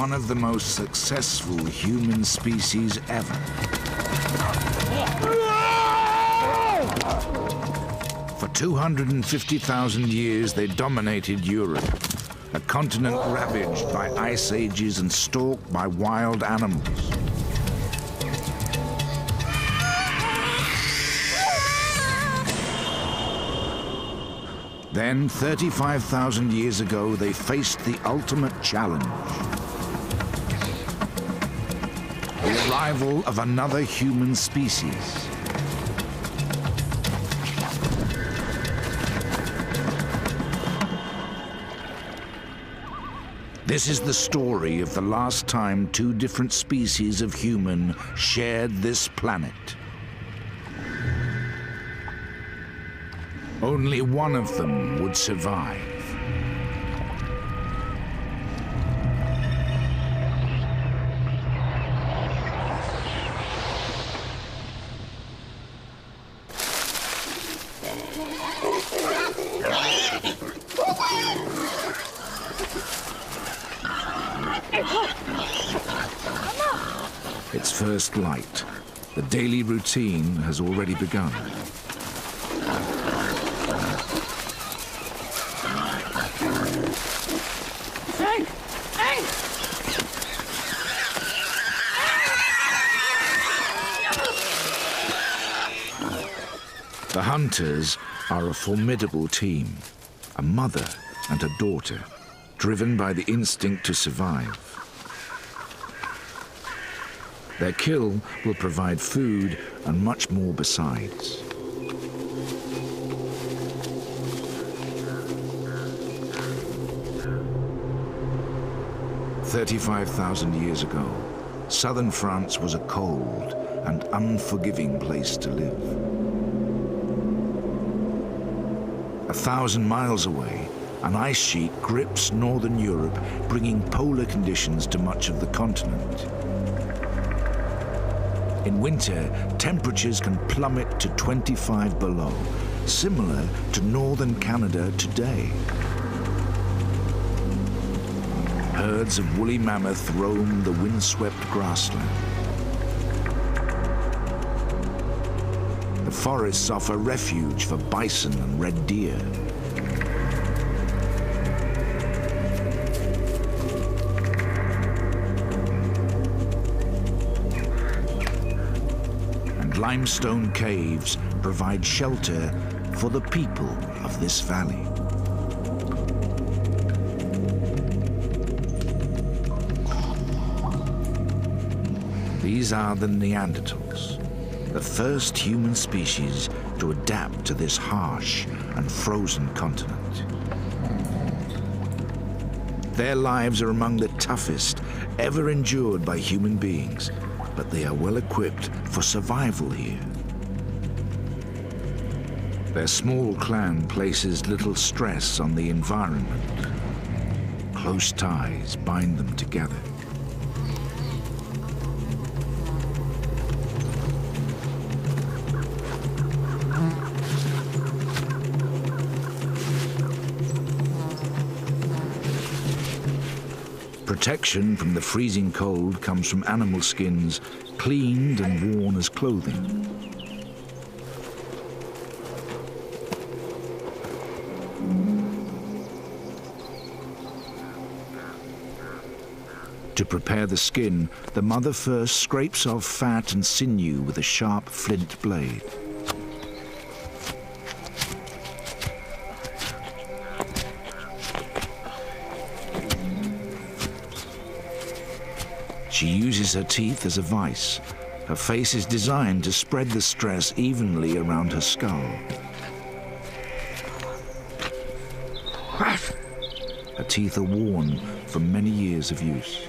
one of the most successful human species ever. For 250,000 years, they dominated Europe, a continent ravaged by ice ages and stalked by wild animals. Then, 35,000 years ago, they faced the ultimate challenge. The arrival of another human species. This is the story of the last time two different species of human shared this planet. Only one of them would survive. It's first light. The daily routine has already begun. The hunters are a formidable team, a mother and a daughter, driven by the instinct to survive. Their kill will provide food and much more besides. "35,000 years ago, southern France was a cold and unforgiving place to live. 1,000 miles away, an ice sheet grips northern Europe, bringing polar conditions to much of the continent. In winter, temperatures can plummet to 25 below, similar to northern Canada today. Herds of woolly mammoth roam the windswept grassland. The forests offer refuge for bison and red deer. And limestone caves provide shelter for the people of this valley. These are the Neanderthals, the first human species to adapt to this harsh and frozen continent. Their lives are among the toughest ever endured by human beings, but they are well equipped for survival here. Their small clan places little stress on the environment. Close ties bind them together. Protection from the freezing cold comes from animal skins cleaned and worn as clothing. To prepare the skin, the mother first scrapes off fat and sinew with a sharp flint blade. She uses her teeth as a vice. Her face is designed to spread the stress evenly around her skull. Her teeth are worn from many years of use.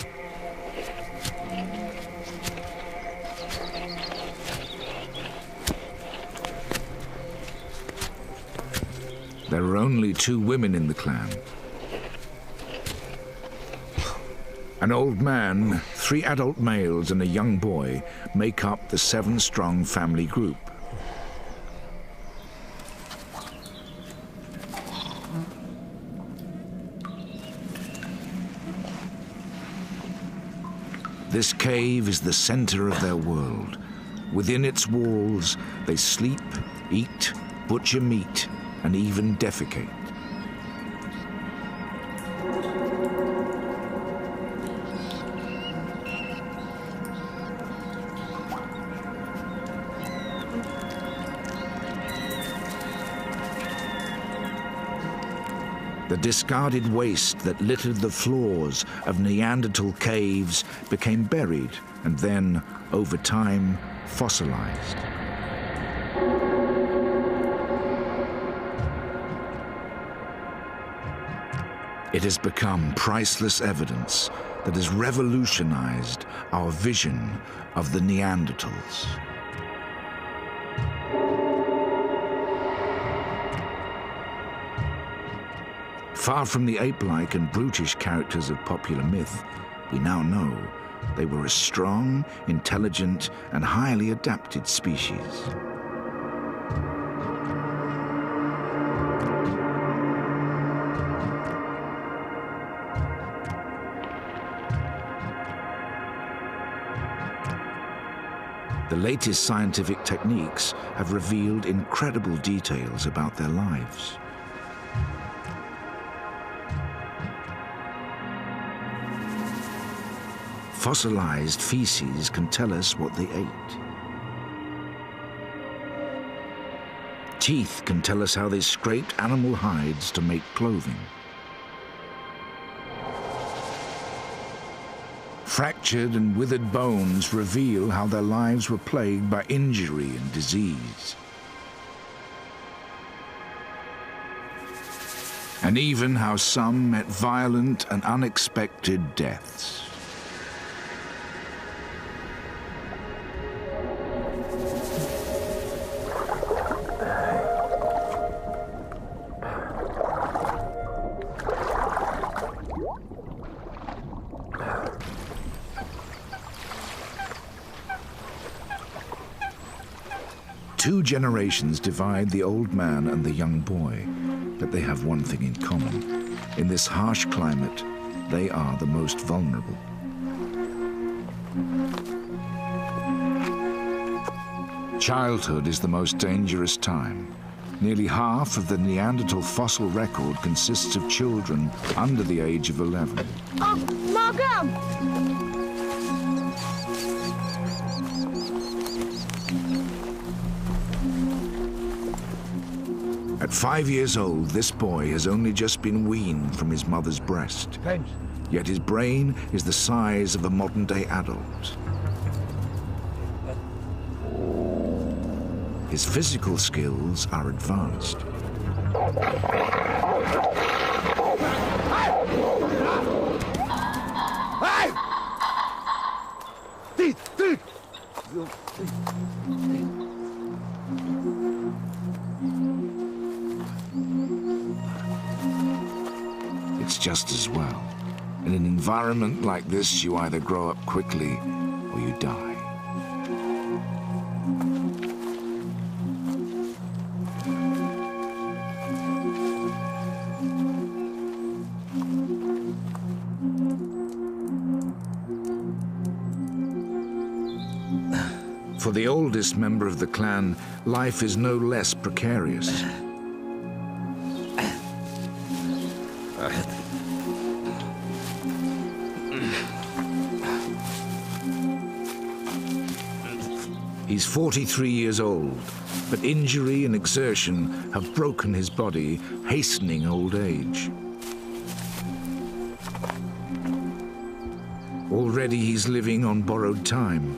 There are only 2 women in the clan. An old man, 3 adult males and a young boy make up the 7-strong family group. This cave is the center of their world. Within its walls, they sleep, eat, butcher meat, and even defecate. The discarded waste that littered the floors of Neanderthal caves became buried and then, over time, fossilized. It has become priceless evidence that has revolutionized our vision of the Neanderthals. Far from the ape-like and brutish characters of popular myth, we now know they were a strong, intelligent, and highly adapted species. The latest scientific techniques have revealed incredible details about their lives. Fossilized feces can tell us what they ate. Teeth can tell us how they scraped animal hides to make clothing. Fractured and withered bones reveal how their lives were plagued by injury and disease. And even how some met violent and unexpected deaths. Two generations divide the old man and the young boy, but they have one thing in common. In this harsh climate, they are the most vulnerable. Childhood is the most dangerous time. Nearly half of the Neanderthal fossil record consists of children under the age of 11. Oh, Margot! At 5 years old, this boy has only just been weaned from his mother's breast. Yet his brain is the size of a modern-day adult. His physical skills are advanced. It's just as well. In an environment like this, you either grow up quickly or you die. For the oldest member of the clan, life is no less precarious. He's 43 years old, but injury and exertion have broken his body, hastening old age. Already he's living on borrowed time.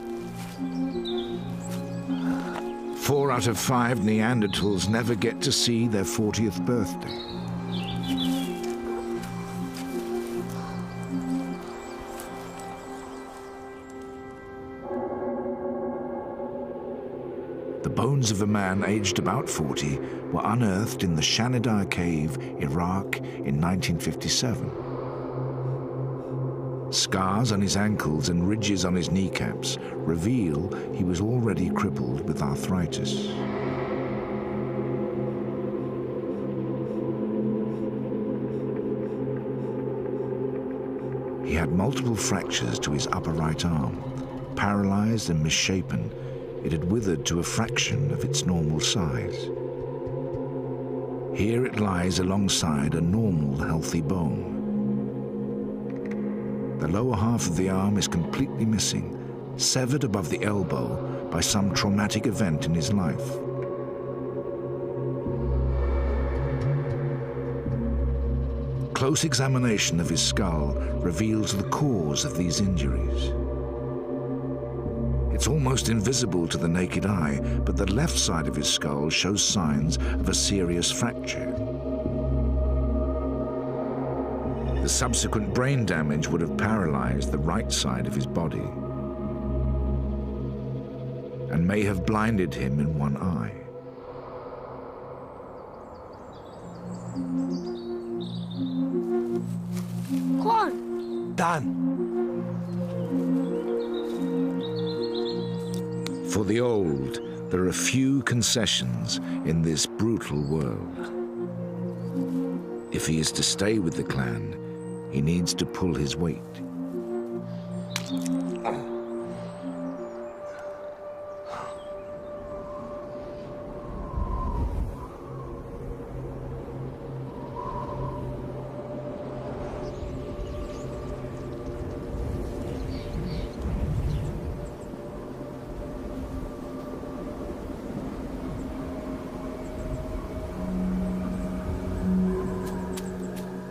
4 out of 5 Neanderthals never get to see their 40th birthday. The bones of a man aged about 40 were unearthed in the Shanidar Cave, Iraq, in 1957. Scars on his ankles and ridges on his kneecaps reveal he was already crippled with arthritis. He had multiple fractures to his upper right arm. Paralyzed and misshapen, it had withered to a fraction of its normal size. Here it lies alongside a normal, healthy bone. The lower half of the arm is completely missing, severed above the elbow by some traumatic event in his life. Close examination of his skull reveals the cause of these injuries. It's almost invisible to the naked eye, but the left side of his skull shows signs of a serious fracture. The subsequent brain damage would have paralyzed the right side of his body and may have blinded him in one eye. Done. For the old, there are few concessions in this brutal world. If he is to stay with the clan, he needs to pull his weight.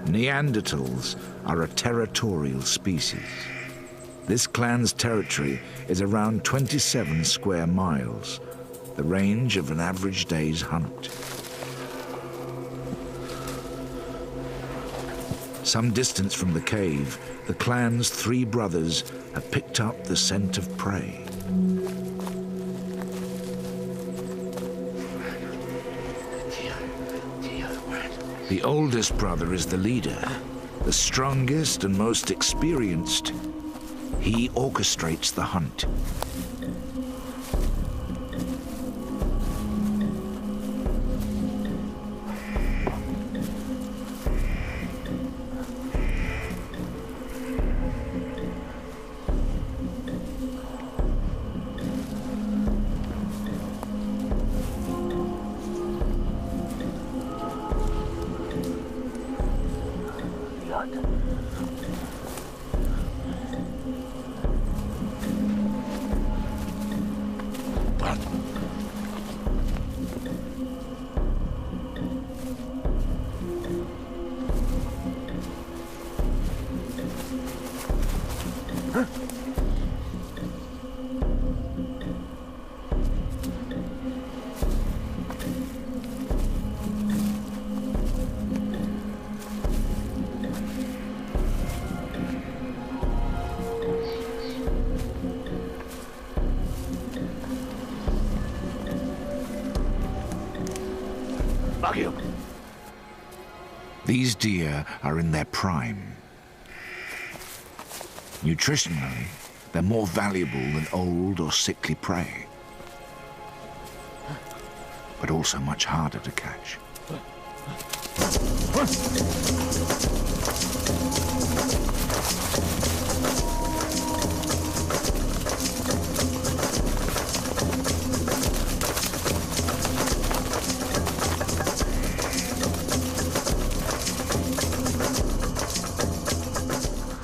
Neanderthals are a territorial species. This clan's territory is around 27 square miles, the range of an average day's hunt. Some distance from the cave, the clan's 3 brothers have picked up the scent of prey. The oldest brother is the leader, the strongest and most experienced. He orchestrates the hunt. These deer are in their prime. Nutritionally, they're more valuable than old or sickly prey, but also much harder to catch.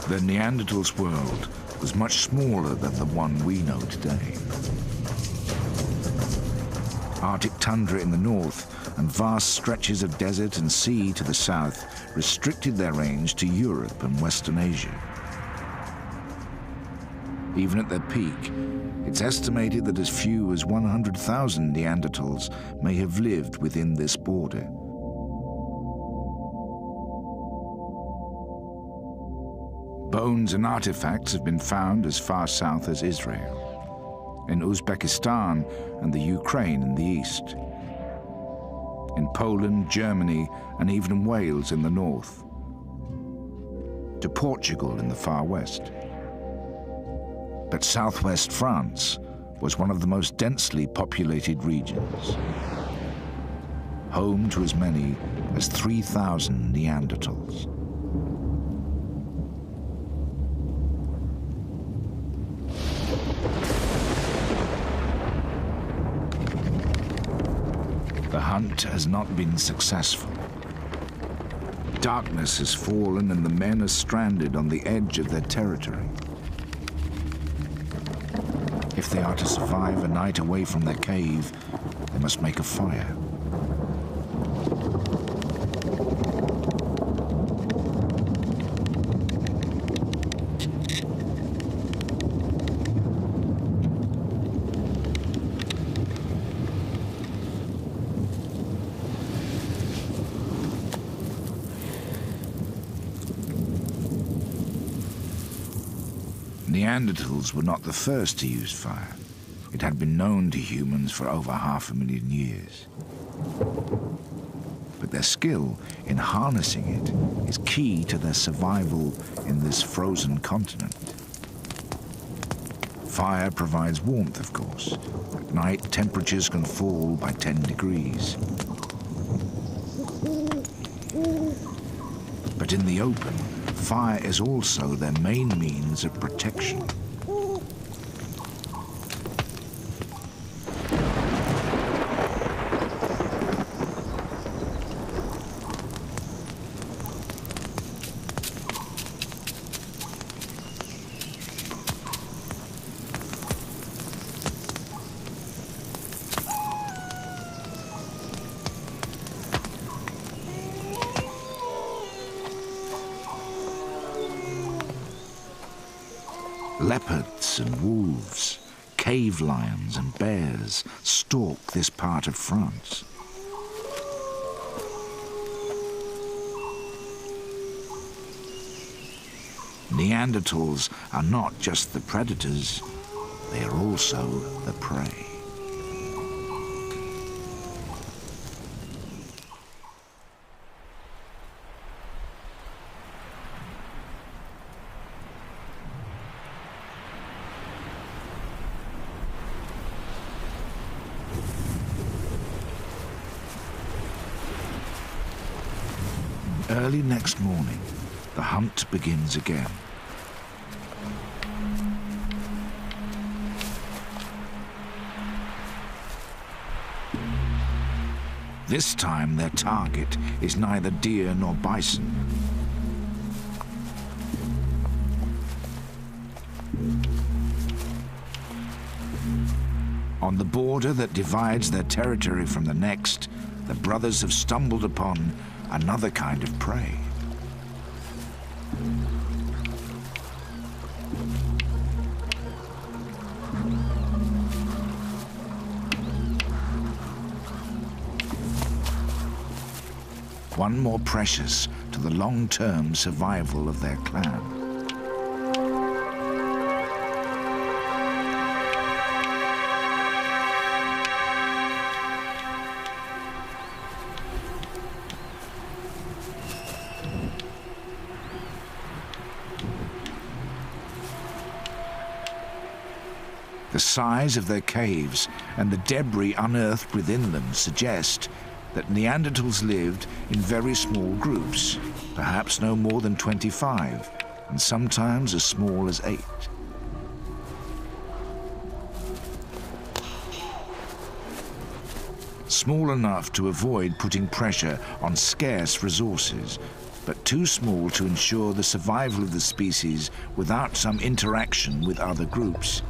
The Neanderthals' world was much smaller than the one we know today. Arctic tundra in the north and vast stretches of desert and sea to the south restricted their range to Europe and Western Asia. Even at their peak, it's estimated that as few as 100,000 Neanderthals may have lived within this border. Bones and artifacts have been found as far south as Israel, in Uzbekistan and the Ukraine in the east, in Poland, Germany, and even Wales in the north, to Portugal in the far west. But southwest France was one of the most densely populated regions, home to as many as 3,000 Neanderthals. hunt has not been successful. Darkness has fallen and the men are stranded on the edge of their territory. If they are to survive a night away from their cave, they must make a fire. Neanderthals were not the first to use fire. It had been known to humans for over 500,000 years. But their skill in harnessing it is key to their survival in this frozen continent. Fire provides warmth, of course. At night, temperatures can fall by 10 degrees. But in the open, fire is also their main means of protection. Leopards and wolves, cave lions and bears stalk this part of France. Neanderthals are not just the predators, they are also the prey. Early next morning, the hunt begins again. This time their target is neither deer nor bison. On the border that divides their territory from the next, the brothers have stumbled upon another kind of prey. One more precious to the long-term survival of their clan. The size of their caves and the debris unearthed within them suggest that Neanderthals lived in very small groups, perhaps no more than 25, and sometimes as small as 8. Small enough to avoid putting pressure on scarce resources, but too small to ensure the survival of the species without some interaction with other groups.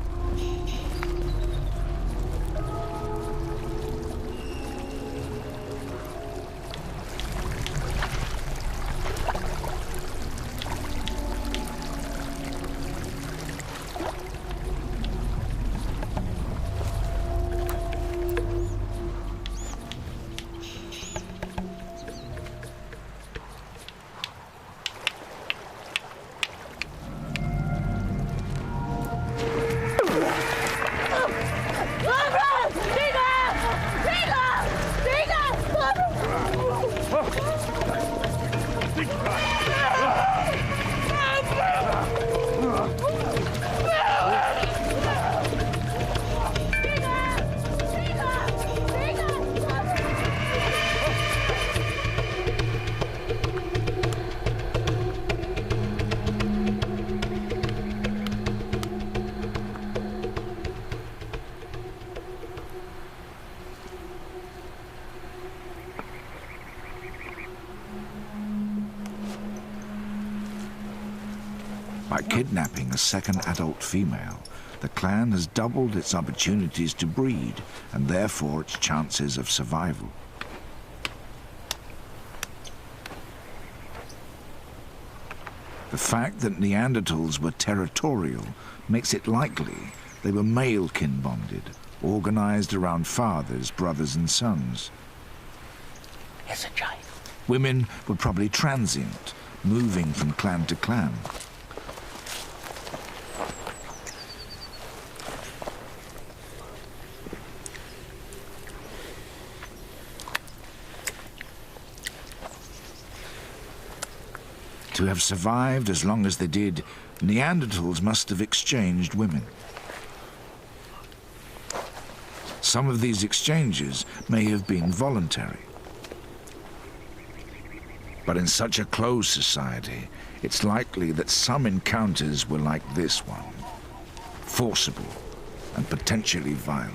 By kidnapping a second adult female, the clan has doubled its opportunities to breed and therefore its chances of survival. The fact that Neanderthals were territorial makes it likely they were male kin bonded, organized around fathers, brothers and sons. It's a giant. Women were probably transient, moving from clan to clan. To have survived as long as they did, Neanderthals must have exchanged women. Some of these exchanges may have been voluntary. But in such a closed society, it's likely that some encounters were like this one, forcible and potentially violent.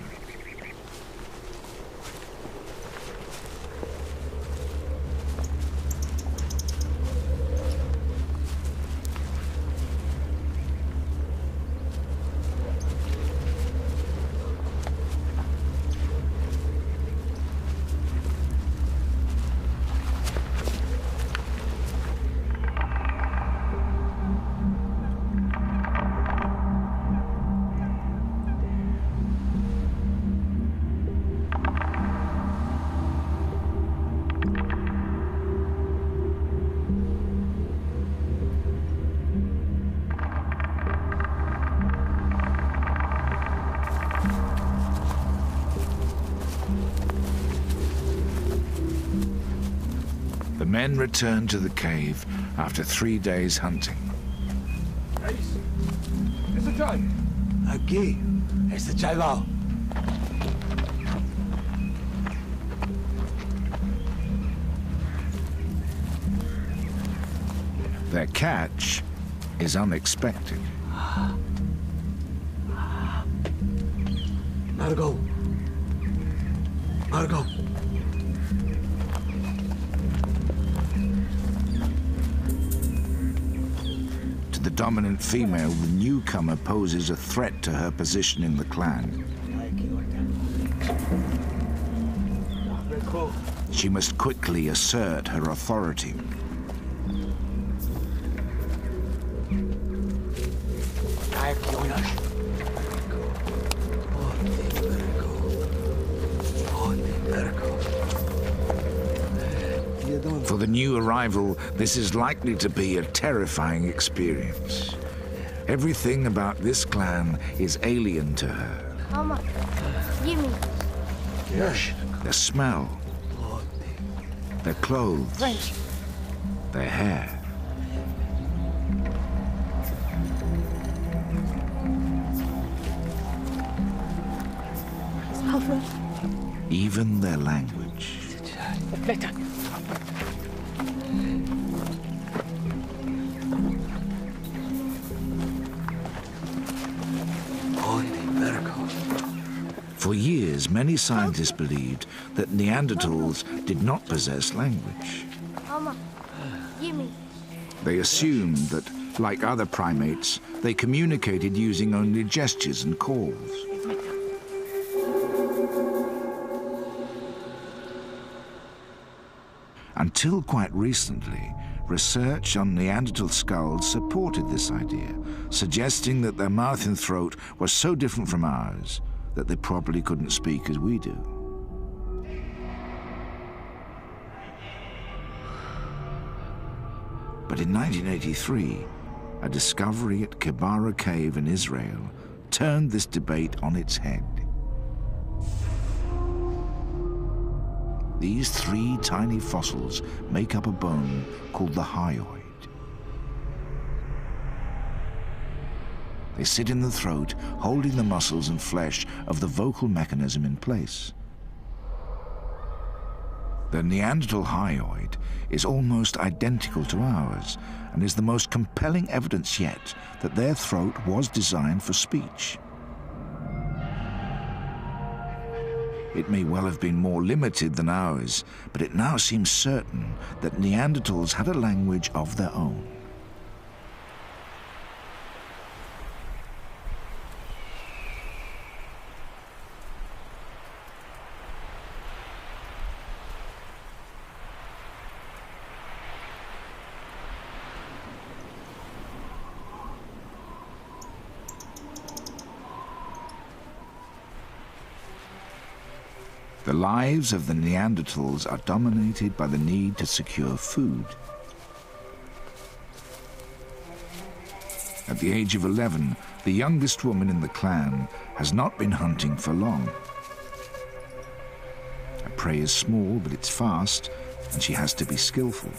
The men returned to the cave after 3 days hunting. Aquí, este chaval. Their catch is unexpected. Margo. Margo. To the dominant female, the newcomer poses a threat to her position in the clan. She must quickly assert her authority. For the new arrival, this is likely to be a terrifying experience. Everything about this clan is alien to her. Mama, give me. Yes. Their smell, their clothes, French. their hair. Even their language. For years, many scientists believed that Neanderthals did not possess language. Mama, give me. They assumed that, like other primates, they communicated using only gestures and calls. Until quite recently, research on Neanderthal skulls supported this idea, suggesting that their mouth and throat were so different from ours that they probably couldn't speak as we do. But in 1983, a discovery at Kibara Cave in Israel turned this debate on its head. These 3 tiny fossils make up a bone called the hyoid. They sit in the throat, holding the muscles and flesh of the vocal mechanism in place. The Neanderthal hyoid is almost identical to ours and is the most compelling evidence yet that their throat was designed for speech. It may well have been more limited than ours, but it now seems certain that Neanderthals had a language of their own. The lives of the Neanderthals are dominated by the need to secure food. At the age of 11, the youngest woman in the clan has not been hunting for long. Her prey is small, but it's fast, and she has to be skillful.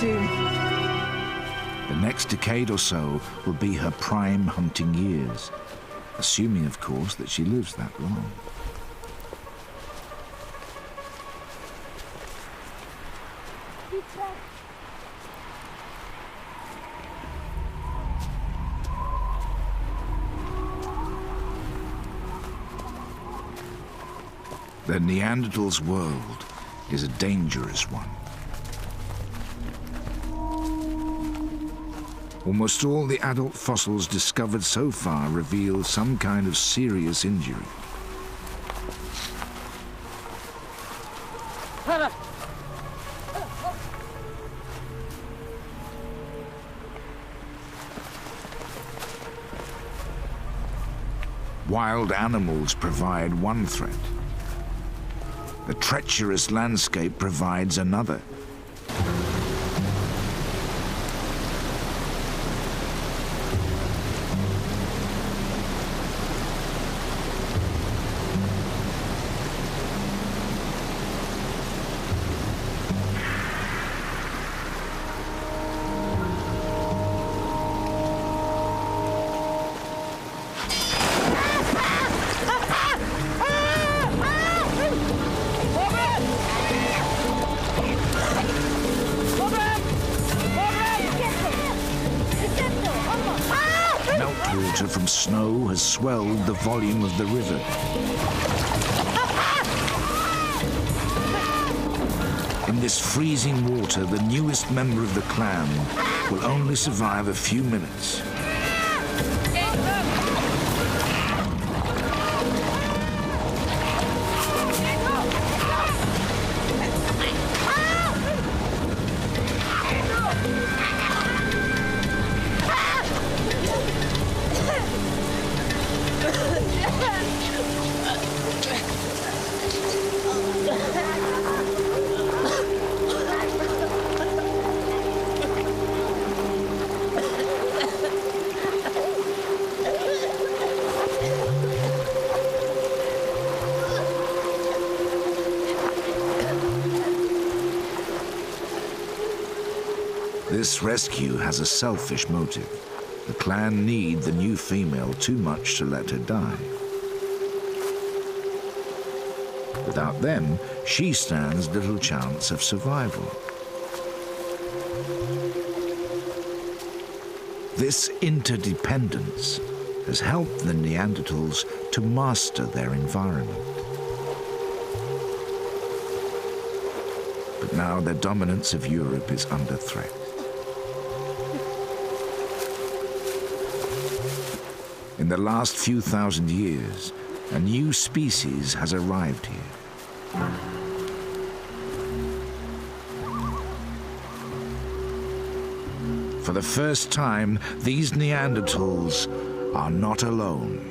The next decade or so will be her prime hunting years, assuming, of course, that she lives that long. The Neanderthals' world is a dangerous one. Almost all the adult fossils discovered so far reveal some kind of serious injury. Wild animals provide one threat. The treacherous landscape provides another. Meltwater from snow has swelled the volume of the river. In this freezing water, the newest member of the clan will only survive a few minutes. This rescue has a selfish motive. The clan need the new female too much to let her die. Without them, she stands little chance of survival. This interdependence has helped the Neanderthals to master their environment. But now the dominance of Europe is under threat. In the last few thousand years, a new species has arrived here. For the first time, these Neanderthals are not alone.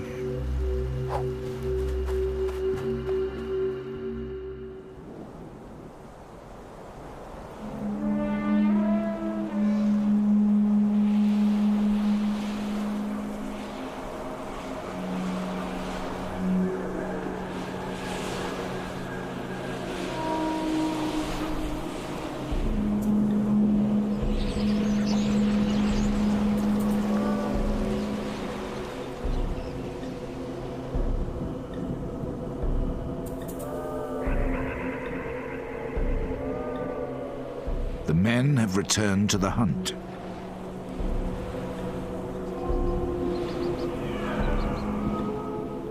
The men have returned to the hunt.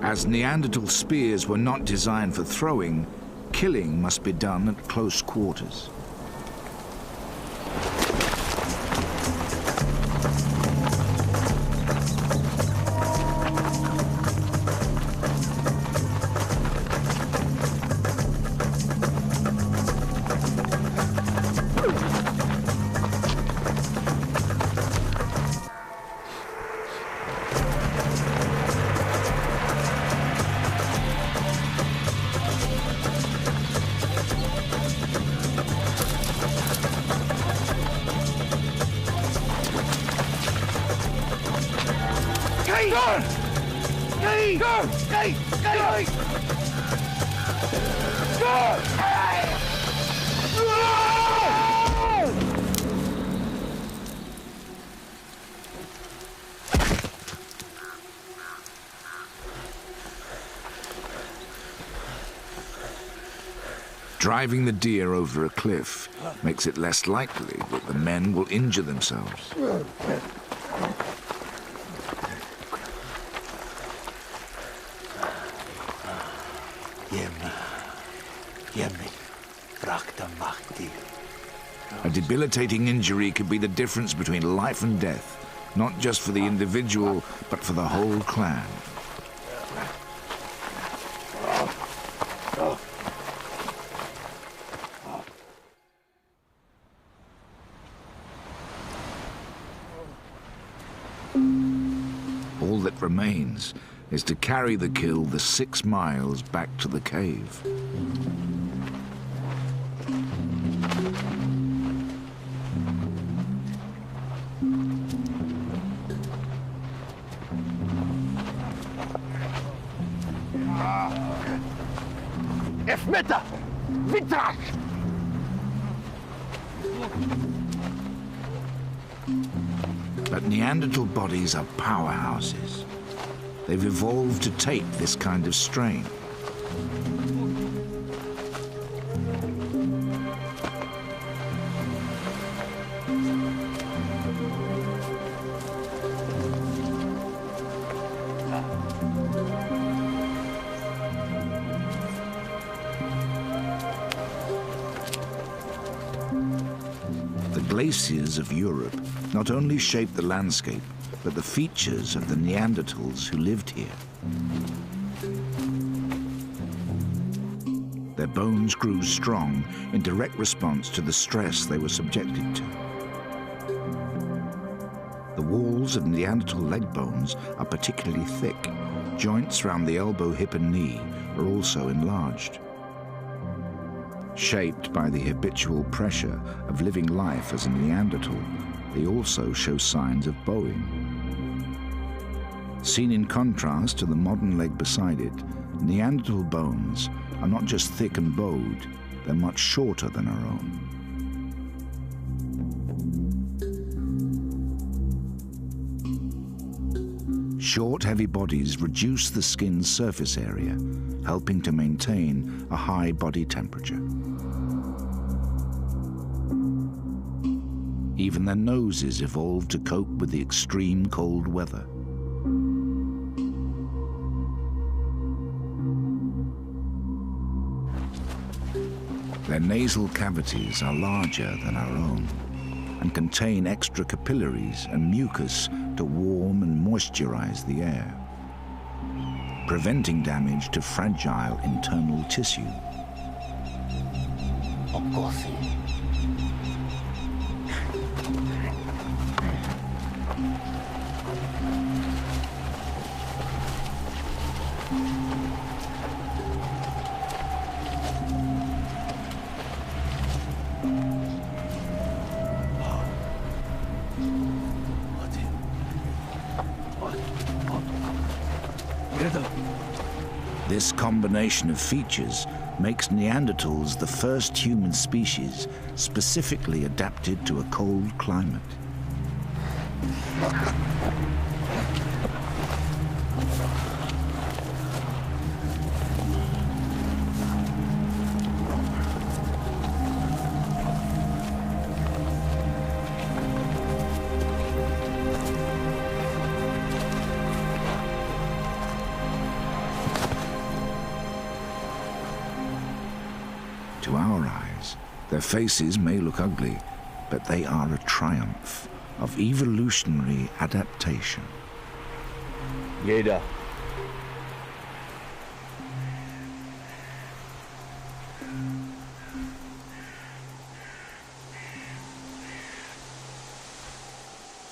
As Neanderthal spears were not designed for throwing, killing must be done at close quarters. Driving the deer over a cliff makes it less likely that the men will injure themselves. A debilitating injury could be the difference between life and death, not just for the individual, but for the whole clan. All that remains is to carry the kill the 6 miles back to the cave. Meter! Vitrag! But Neanderthal bodies are powerhouses. They've evolved to take this kind of strain. Glaciers of Europe not only shaped the landscape, but the features of the Neanderthals who lived here. Their bones grew strong in direct response to the stress they were subjected to. The walls of Neanderthal leg bones are particularly thick. Joints around the elbow, hip and knee are also enlarged. Shaped by the habitual pressure of living life as a Neanderthal, they also show signs of bowing. Seen in contrast to the modern leg beside it, Neanderthal bones are not just thick and bowed, they're much shorter than our own. Short, heavy bodies reduce the skin's surface area, helping to maintain a high body temperature. Even their noses evolved to cope with the extreme cold weather. Their nasal cavities are larger than our own and contain extra capillaries and mucus to warm and moisturize the air, preventing damage to fragile internal tissue. This combination of features makes Neanderthals the first human species specifically adapted to a cold climate. To our eyes, their faces may look ugly, but they are a triumph of evolutionary adaptation. Jeder.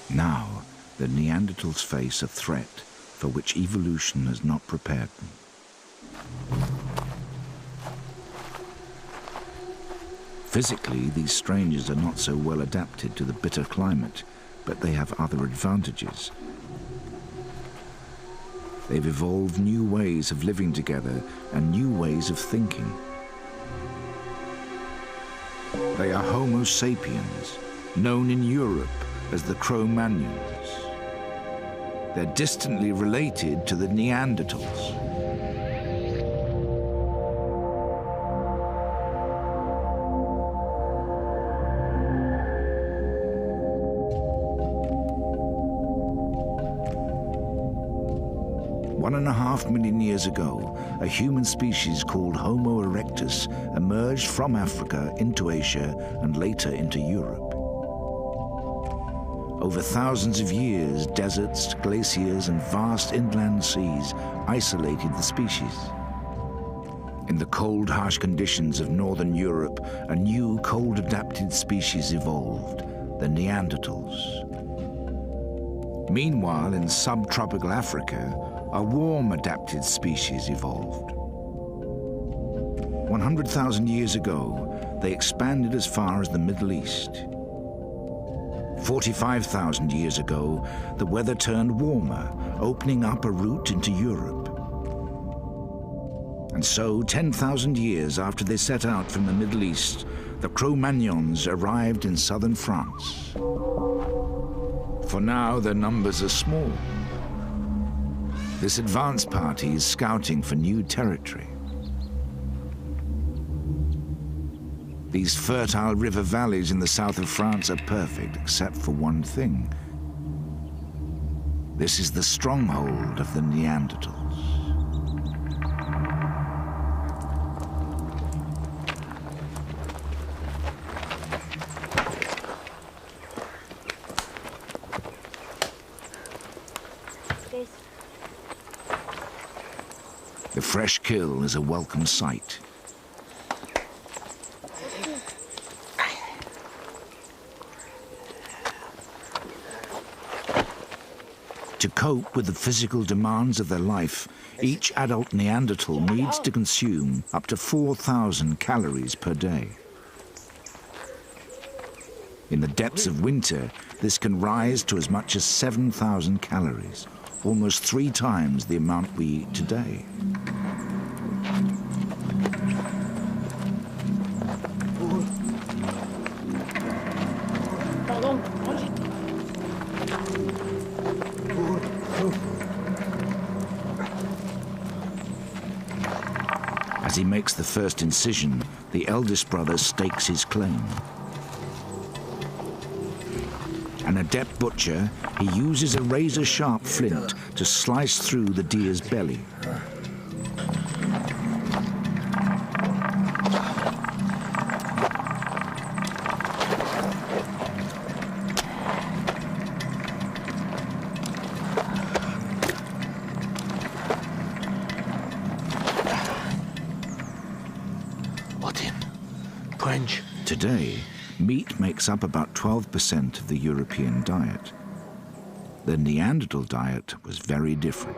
Now, the Neanderthals face a threat for which evolution has not prepared them. Physically, these strangers are not so well adapted to the bitter climate, but they have other advantages. They've evolved new ways of living together and new ways of thinking. They are Homo sapiens, known in Europe as the Cro-Magnons. They're distantly related to the Neanderthals. One and a half million years ago, a human species called Homo erectus emerged from Africa into Asia and later into Europe. Over thousands of years, deserts, glaciers, and vast inland seas isolated the species. In the cold, harsh conditions of northern Europe, a new cold-adapted species evolved, the Neanderthals. Meanwhile, in subtropical Africa, a warm-adapted species evolved. 100,000 years ago, they expanded as far as the Middle East. 45,000 years ago, the weather turned warmer, opening up a route into Europe. And so, 10,000 years after they set out from the Middle East, the Cro-Magnons arrived in southern France. For now, their numbers are small. This advance party is scouting for new territory. These fertile river valleys in the south of France are perfect, except for one thing. This is the stronghold of the Neanderthals. The fresh kill is a welcome sight. To cope with the physical demands of their life, each adult Neanderthal needs to consume up to 4,000 calories per day. In the depths of winter, this can rise to as much as 7,000 calories, almost 3 times the amount we eat today. As he makes the first incision, the eldest brother stakes his claim. An adept butcher, he uses a razor-sharp flint to slice through the deer's belly. Today, meat makes up about 12% of the European diet. The Neanderthal diet was very different.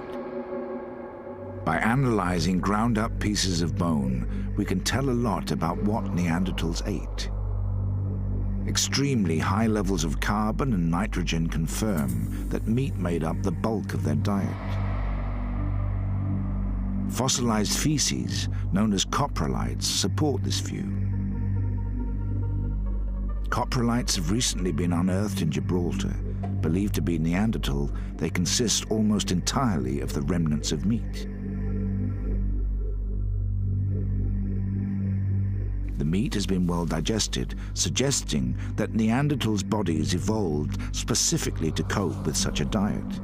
By analyzing ground-up pieces of bone, we can tell a lot about what Neanderthals ate. Extremely high levels of carbon and nitrogen confirm that meat made up the bulk of their diet. Fossilized feces, known as coprolites, support this view. Coprolites have recently been unearthed in Gibraltar. Believed to be Neanderthal, they consist almost entirely of the remnants of meat. The meat has been well digested, suggesting that Neanderthals' bodies evolved specifically to cope with such a diet.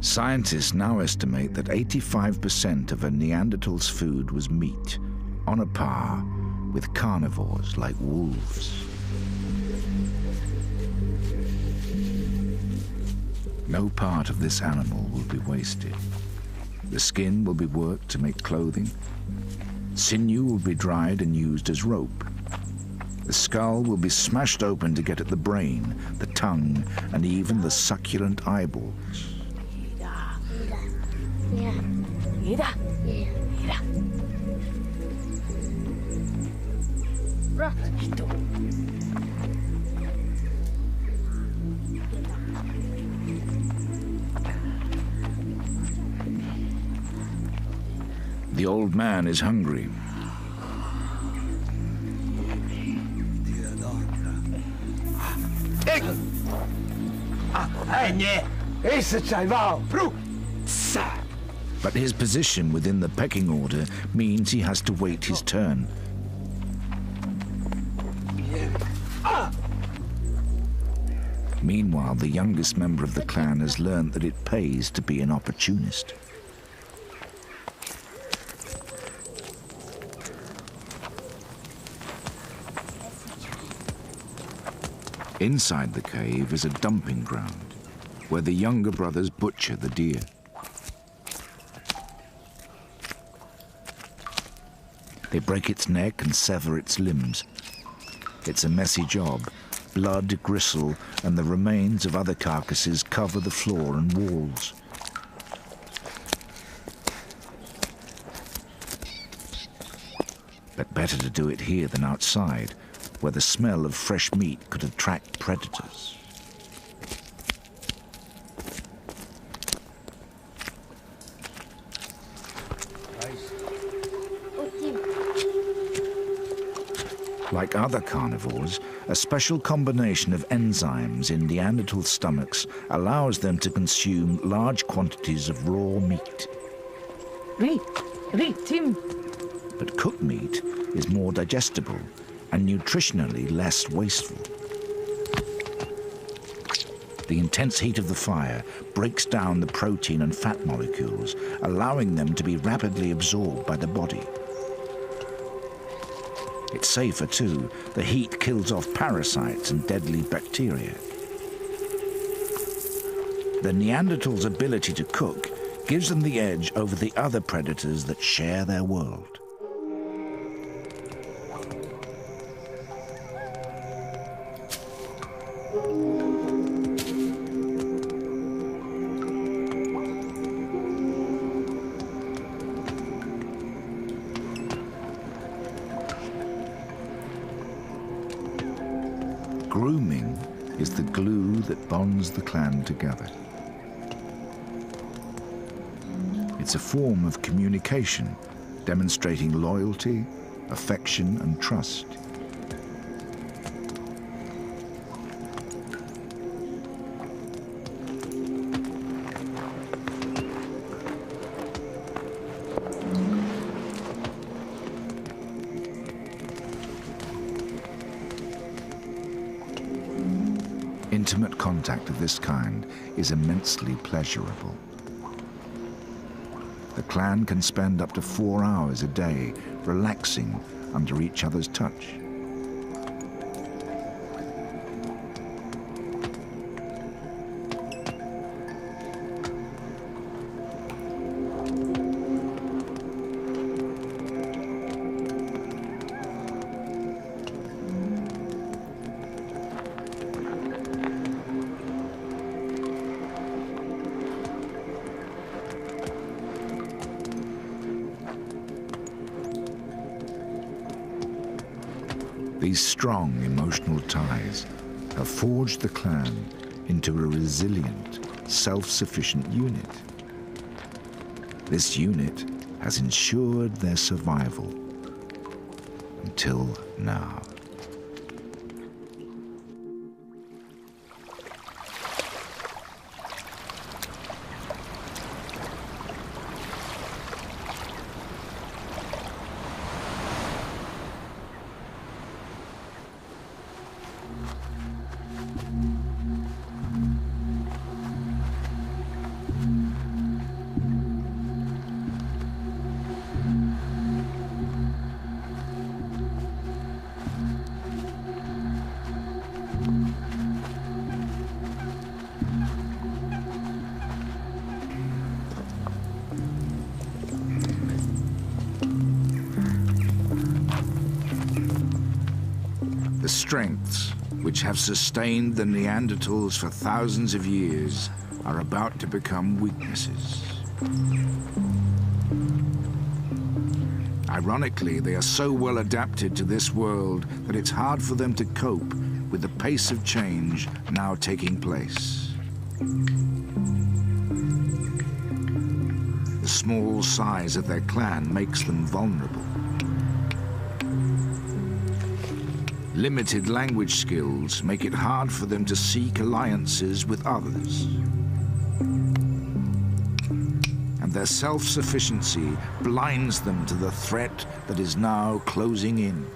Scientists now estimate that 85% of a Neanderthal's food was meat, on a par with carnivores like wolves. No part of this animal will be wasted. The skin will be worked to make clothing. Sinew will be dried and used as rope. The skull will be smashed open to get at the brain, the tongue, and even the succulent eyeballs. The old man is hungry. But his position within the pecking order means he has to wait his turn. Meanwhile, the youngest member of the clan has learned that it pays to be an opportunist. Inside the cave is a dumping ground, where the younger brothers butcher the deer. They break its neck and sever its limbs. It's a messy job. Blood, gristle, and the remains of other carcasses cover the floor and walls. But better to do it here than outside, where the smell of fresh meat could attract predators. Like other carnivores, a special combination of enzymes in Neanderthal stomachs allows them to consume large quantities of raw meat. But cooked meat is more digestible and nutritionally less wasteful. The intense heat of the fire breaks down the protein and fat molecules, allowing them to be rapidly absorbed by the body. It's safer too. The heat kills off parasites and deadly bacteria. The Neanderthals' ability to cook gives them the edge over the other predators that share their world. Grooming is the glue that bonds the clan together. It's a form of communication, demonstrating loyalty, affection, and trust. Intimate contact of this kind is immensely pleasurable. The clan can spend up to 4 hours a day relaxing under each other's touch. These strong emotional ties have forged the clan into a resilient, self-sufficient unit. This unit has ensured their survival until now. The strengths which have sustained the Neanderthals for thousands of years are about to become weaknesses. Ironically, they are so well adapted to this world that it's hard for them to cope with the pace of change now taking place. the small size of their clan makes them vulnerable. Limited language skills make it hard for them to seek alliances with others. And their self-sufficiency blinds them to the threat that is now closing in.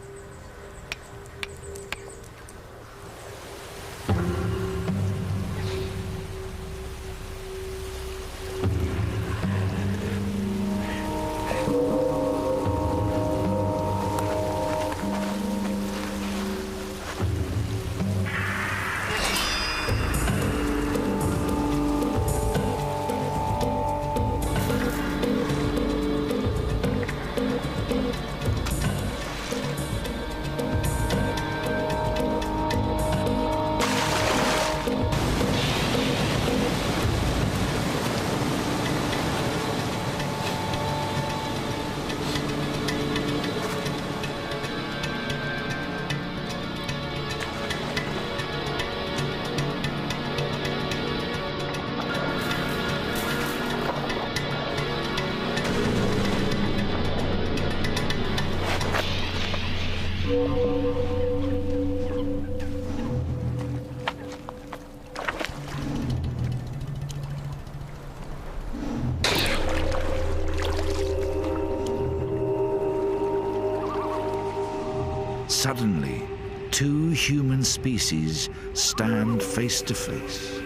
Suddenly, two human species stand face to face.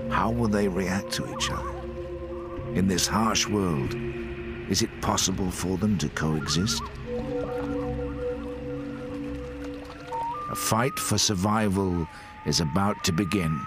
How will they react to each other? In this harsh world, is it possible for them to coexist? A fight for survival is about to begin.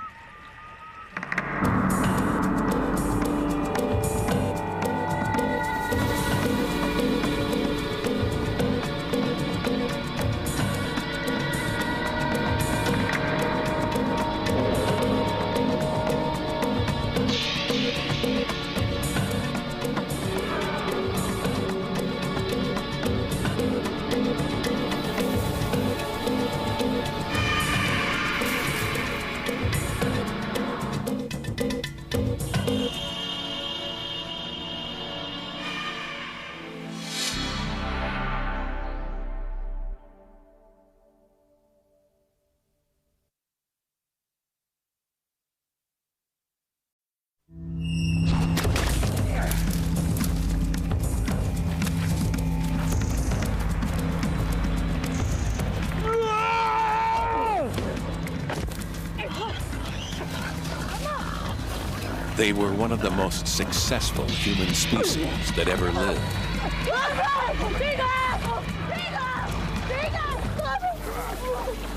They were one of the most successful human species that ever lived.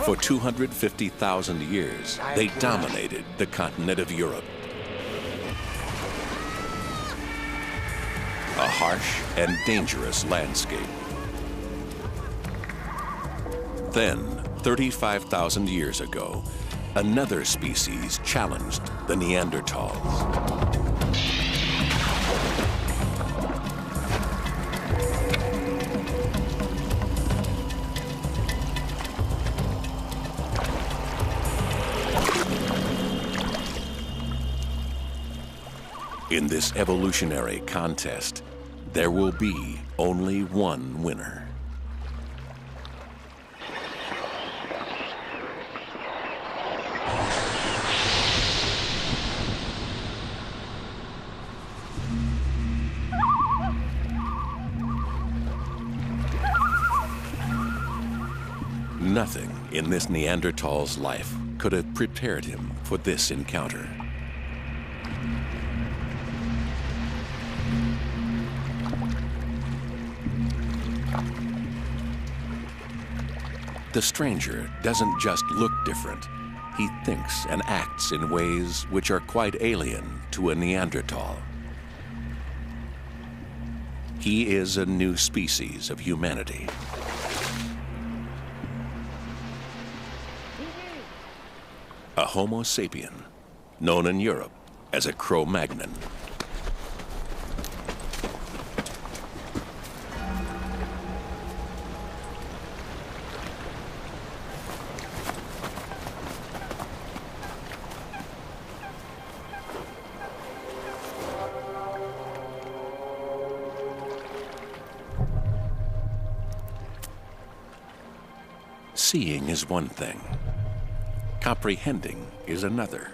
For 250,000 years, they dominated the continent of Europe. A harsh and dangerous landscape. Then, 35,000 years ago, another species challenged the Neanderthals. In this evolutionary contest, there will be only one winner. Nothing in this Neanderthal's life could have prepared him for this encounter. The stranger doesn't just look different. He thinks and acts in ways which are quite alien to a Neanderthal. He is a new species of humanity. A Homo sapien, known in Europe as a Cro-Magnon. Seeing is one thing. Comprehending is another.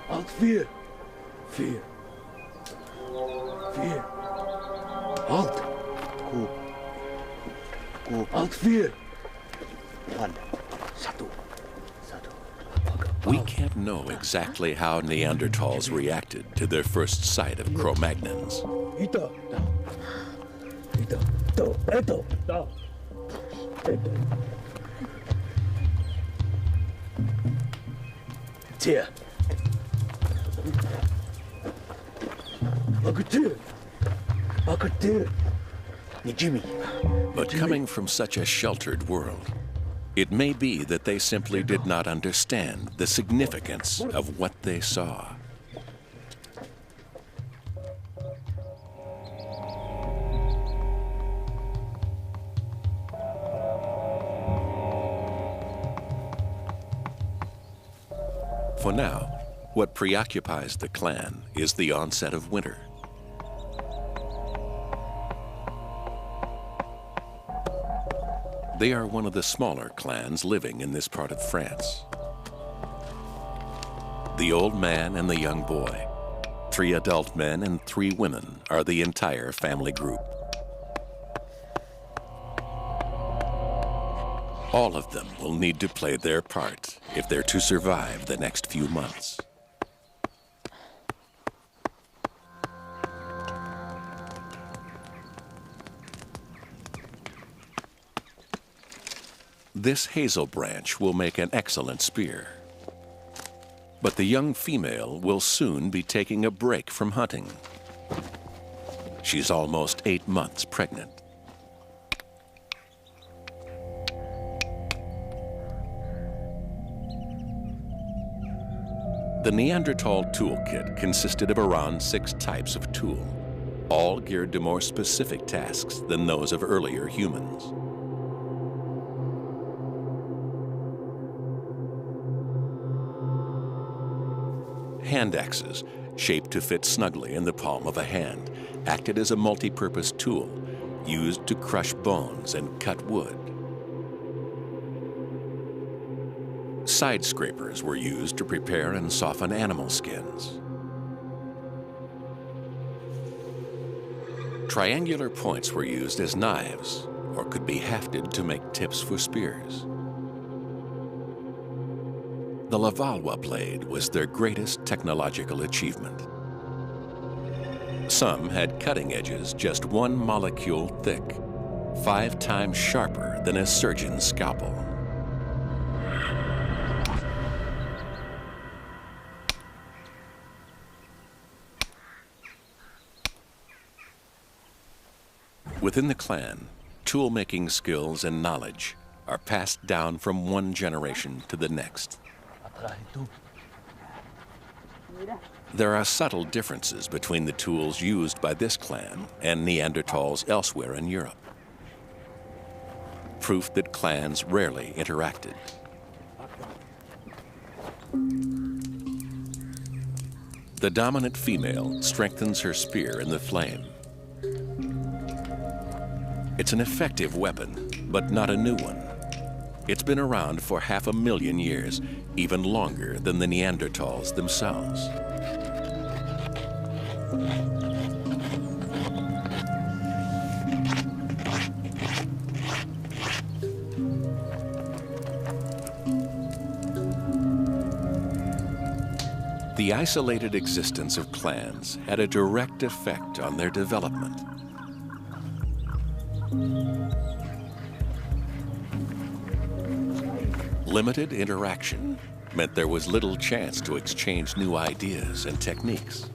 Halt, vier. Vier. Vier. Halt. Cool. Cool. Halt, vier. One. Satu. Satu. We can't know exactly how Neanderthals reacted to their first sight of Cro-Magnons. Ito. Ito. Ito. Ito. Ito. Ito. Here. But coming from such a sheltered world, it may be that they simply did not understand the significance of what they saw. For now, what preoccupies the clan is the onset of winter. They are one of the smaller clans living in this part of France. The old man and the young boy, 3 adult men and 3 women are the entire family group. All of them will need to play their part if they're to survive the next few months. This hazel branch will make an excellent spear. But the young female will soon be taking a break from hunting. She's almost 8 months pregnant. The Neanderthal toolkit consisted of around 6 types of tool, all geared to more specific tasks than those of earlier humans. Hand axes, shaped to fit snugly in the palm of a hand, acted as a multi-purpose tool used to crush bones and cut wood. Side scrapers were used to prepare and soften animal skins. Triangular points were used as knives or could be hafted to make tips for spears. The Levallois blade was their greatest technological achievement. Some had cutting edges just 1 molecule thick, 5 times sharper than a surgeon's scalpel. Within the clan, tool-making skills and knowledge are passed down from one generation to the next. There are subtle differences between the tools used by this clan and Neanderthals elsewhere in Europe. Proof that clans rarely interacted. The dominant female strengthens her spear in the flame. It's an effective weapon, but not a new one. It's been around for 500,000 years, even longer than the Neanderthals themselves. The isolated existence of clans had a direct effect on their development. Limited interaction meant there was little chance to exchange new ideas and techniques.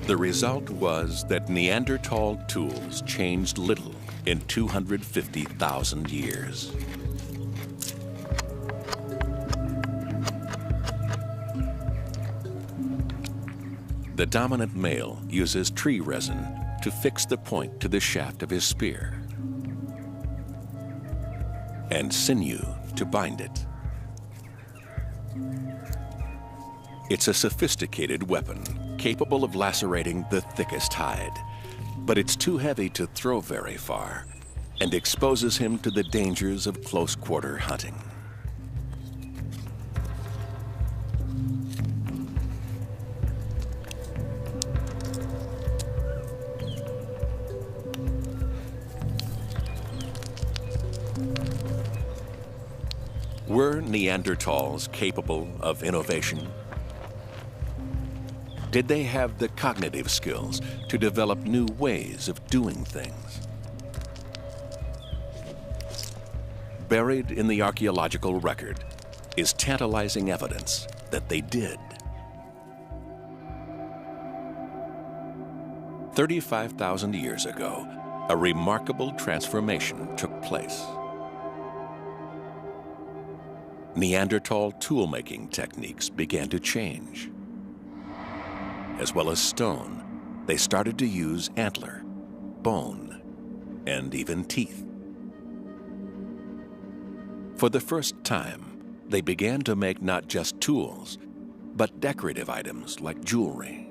The result was that Neanderthal tools changed little in 250,000 years. The dominant male uses tree resin to fix the point to the shaft of his spear, and sinew to bind it. It's a sophisticated weapon, capable of lacerating the thickest hide, but it's too heavy to throw very far and exposes him to the dangers of close-quarter hunting. Were Neanderthals capable of innovation? Did they have the cognitive skills to develop new ways of doing things? Buried in the archaeological record is tantalizing evidence that they did. 35,000 years ago, a remarkable transformation took place. Neanderthal tool-making techniques began to change. As well as stone, they started to use antler, bone, and even teeth. For the first time, they began to make not just tools, but decorative items like jewelry.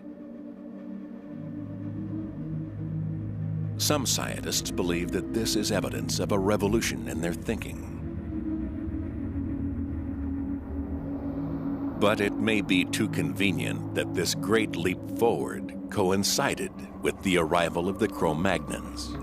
Some scientists believe that this is evidence of a revolution in their thinking. But it may be too convenient that this great leap forward coincided with the arrival of the Cro-Magnons.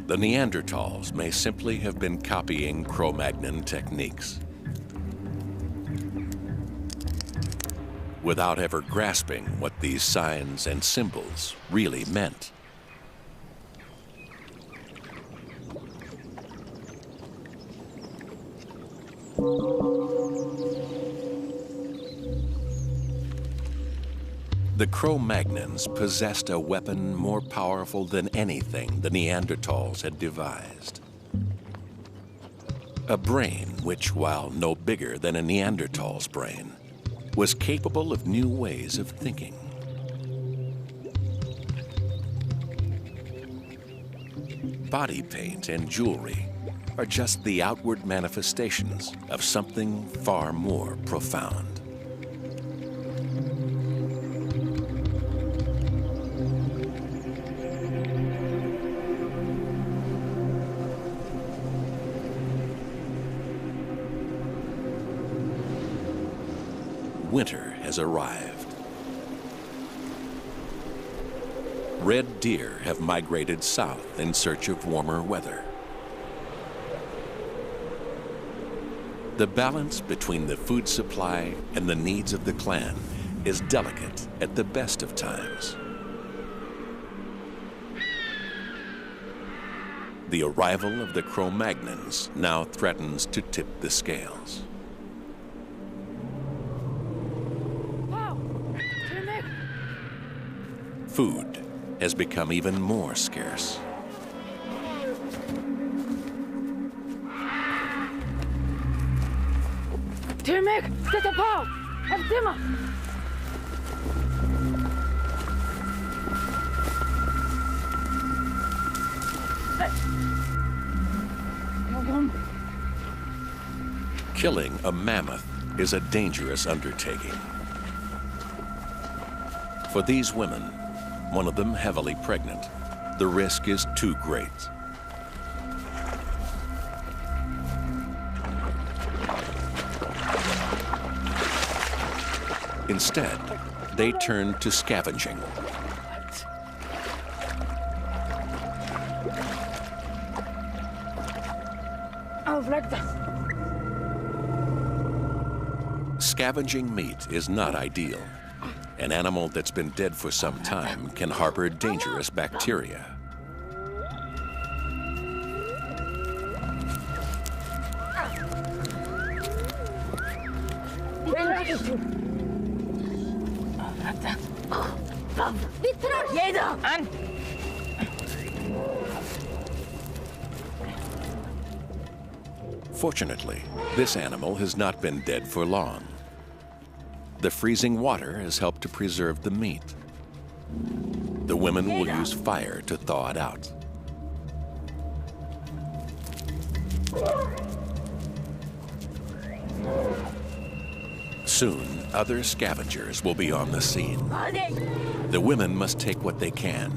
The Neanderthals may simply have been copying Cro-Magnon techniques without ever grasping what these signs and symbols really meant. The Cro-Magnons possessed a weapon more powerful than anything the Neanderthals had devised. A brain which, while no bigger than a Neanderthal's brain, was capable of new ways of thinking. Body paint and jewelry are just the outward manifestations of something far more profound. Winter has arrived. Red deer have migrated south in search of warmer weather. The balance between the food supply and the needs of the clan is delicate at the best of times. The arrival of the Cro-Magnons now threatens to tip the scales. Food has become even more scarce. Killing a mammoth is a dangerous undertaking. For these women, one of them heavily pregnant, the risk is too great. Instead, they turn to scavenging. Scavenging meat is not ideal. An animal that's been dead for some time can harbor dangerous bacteria. Fortunately, this animal has not been dead for long. The freezing water has helped to preserve the meat. The women will use fire to thaw it out. Soon, other scavengers will be on the scene. The women must take what they can,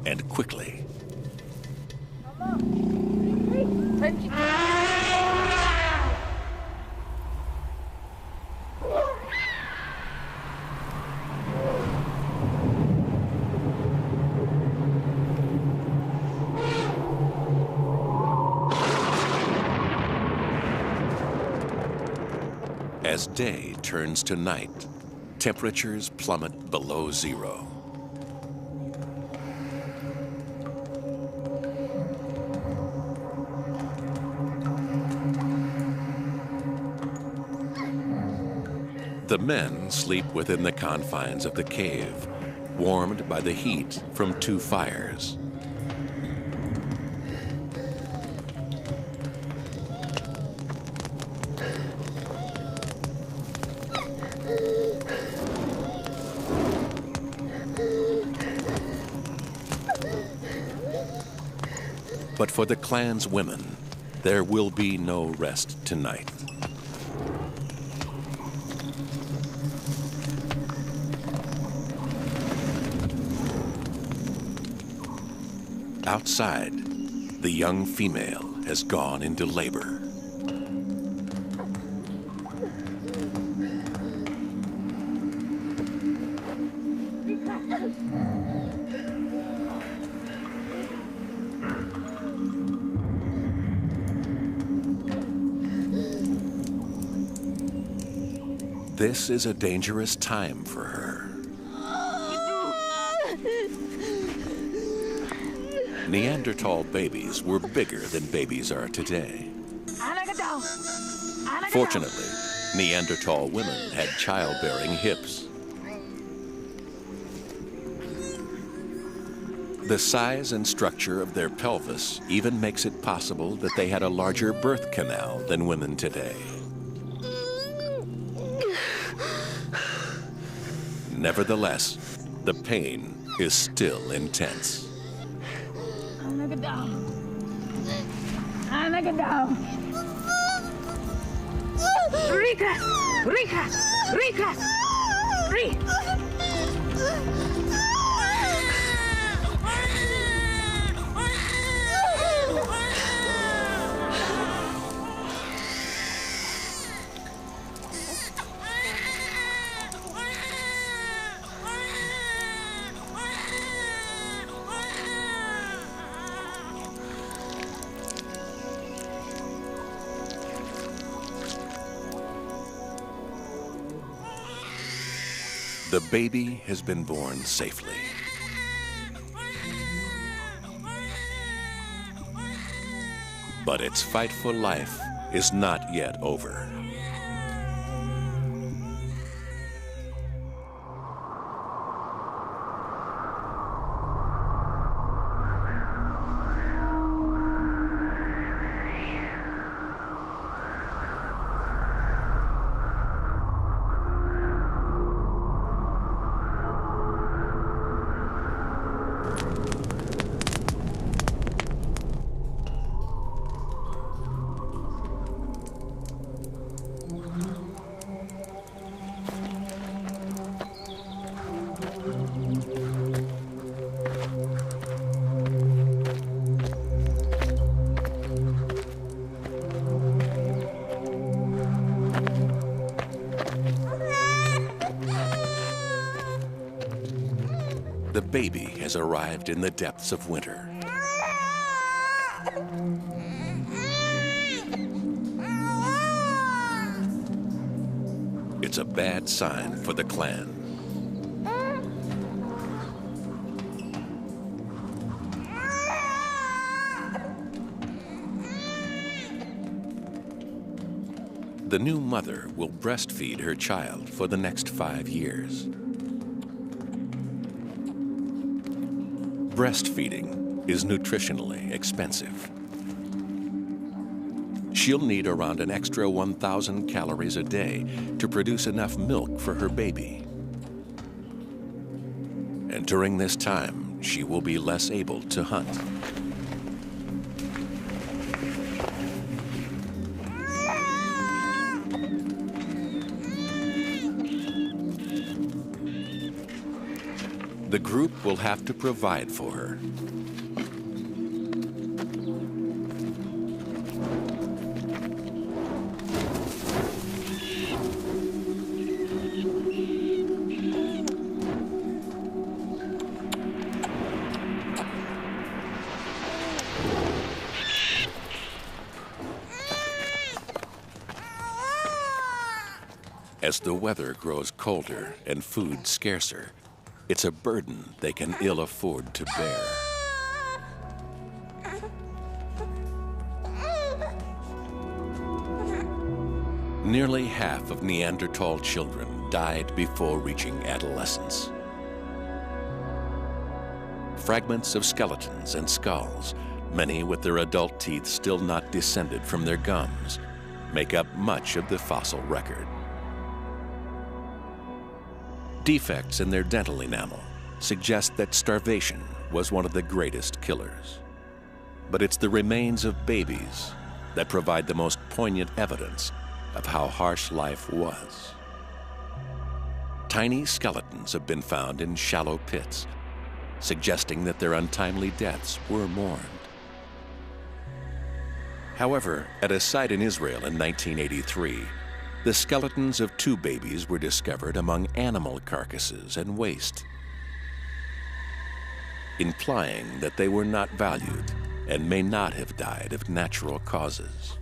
and quickly. As day turns to night, temperatures plummet below zero. The men sleep within the confines of the cave, warmed by the heat from 2 fires. But for the clan's women, there will be no rest tonight. Outside, the young female has gone into labor. This is a dangerous time for her. Neanderthal babies were bigger than babies are today. Fortunately, Neanderthal women had childbearing hips. The size and structure of their pelvis even makes it possible that they had a larger birth canal than women today. Nevertheless, the pain is still intense. The baby has been born safely. But its fight for life is not yet over. The baby has arrived in the depths of winter. It's a bad sign for the clan. The new mother will breastfeed her child for the next 5 years. Breastfeeding is nutritionally expensive. She'll need around an extra 1,000 calories a day to produce enough milk for her baby. And and during this time, she will be less able to hunt. The group will have to provide for her. As the weather grows colder and food scarcer, it's a burden they can ill afford to bear. Nearly half of Neanderthal children died before reaching adolescence. Fragments of skeletons and skulls, many with their adult teeth still not descended from their gums, make up much of the fossil record. Defects in their dental enamel suggest that starvation was one of the greatest killers. But it's the remains of babies that provide the most poignant evidence of how harsh life was. Tiny skeletons have been found in shallow pits, suggesting that their untimely deaths were mourned. However, at a site in Israel in 1983, the skeletons of 2 babies were discovered among animal carcasses and waste, implying that they were not valued and may not have died of natural causes.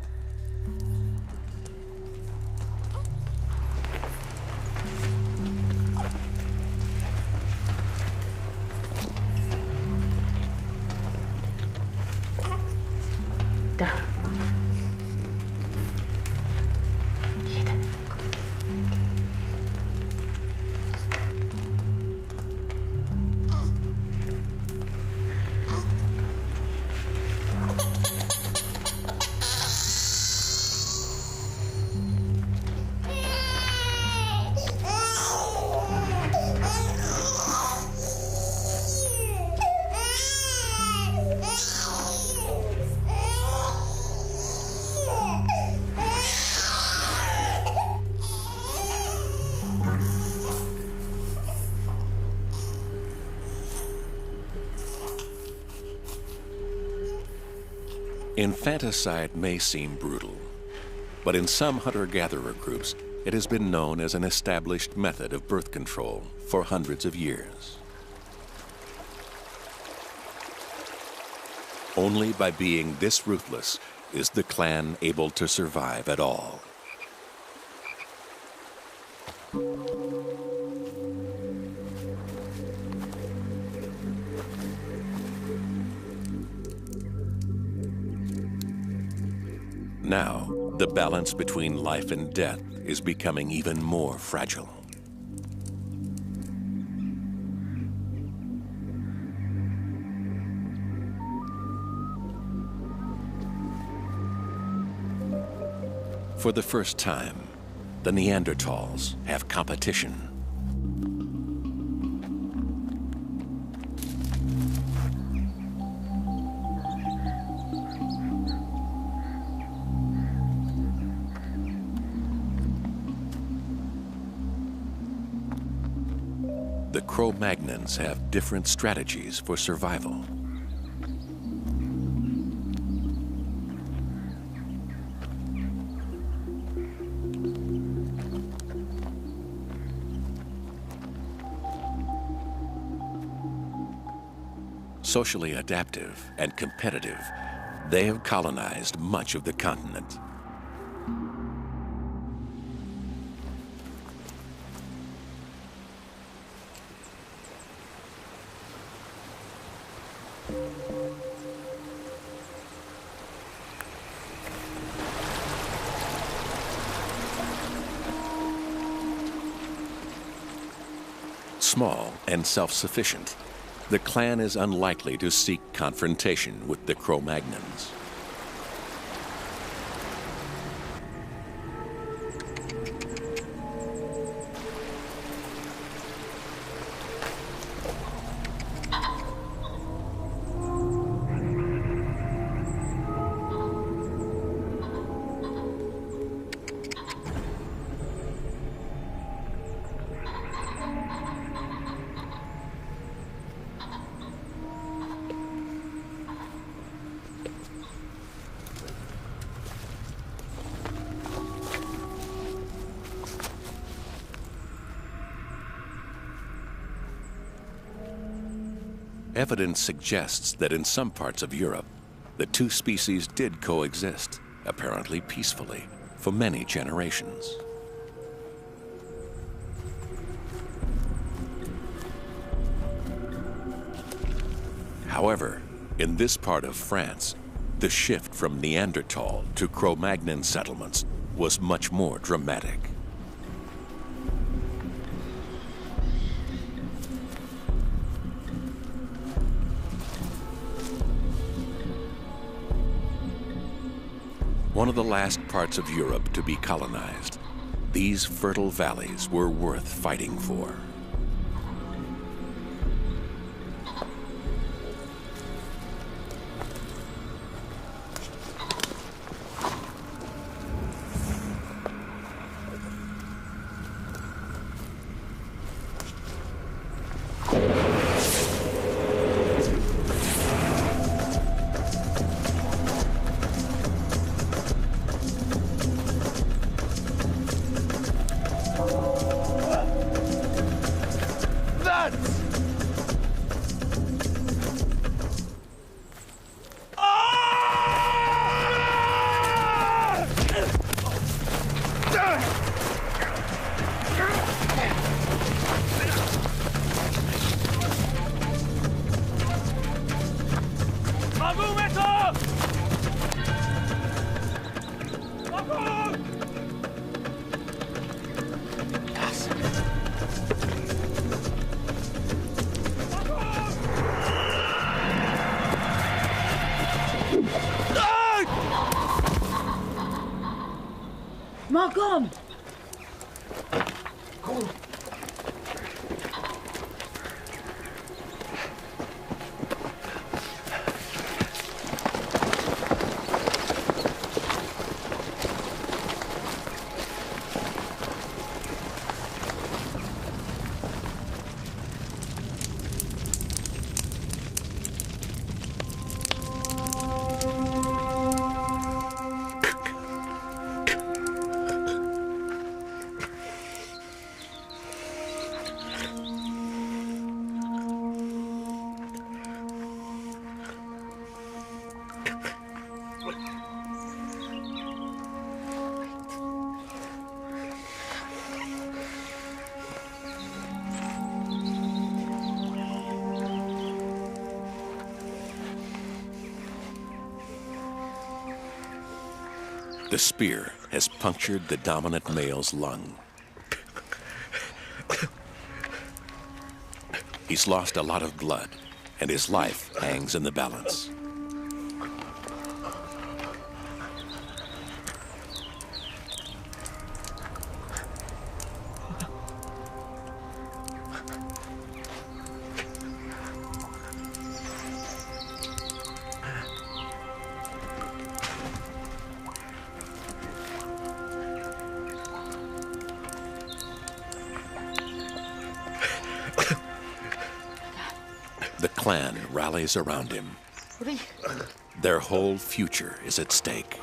Infanticide may seem brutal, but in some hunter-gatherer groups, it has been known as an established method of birth control for hundreds of years. Only by being this ruthless is the clan able to survive at all. Now, the balance between life and death is becoming even more fragile. For the first time, the Neanderthals have competition. The Cro-Magnons have different strategies for survival. Socially adaptive and competitive, they have colonized much of the continent. Small and self-sufficient, the clan is unlikely to seek confrontation with the Cro-Magnons. Evidence suggests that in some parts of Europe, the two species did coexist, apparently peacefully, for many generations. However, in this part of France, the shift from Neanderthal to Cro-Magnon settlements was much more dramatic. One of the last parts of Europe to be colonized, these fertile valleys were worth fighting for. Malcolm! The spear has punctured the dominant male's lung. He's lost a lot of blood, and his life hangs in the balance. The clan rallies around him. Their whole future is at stake.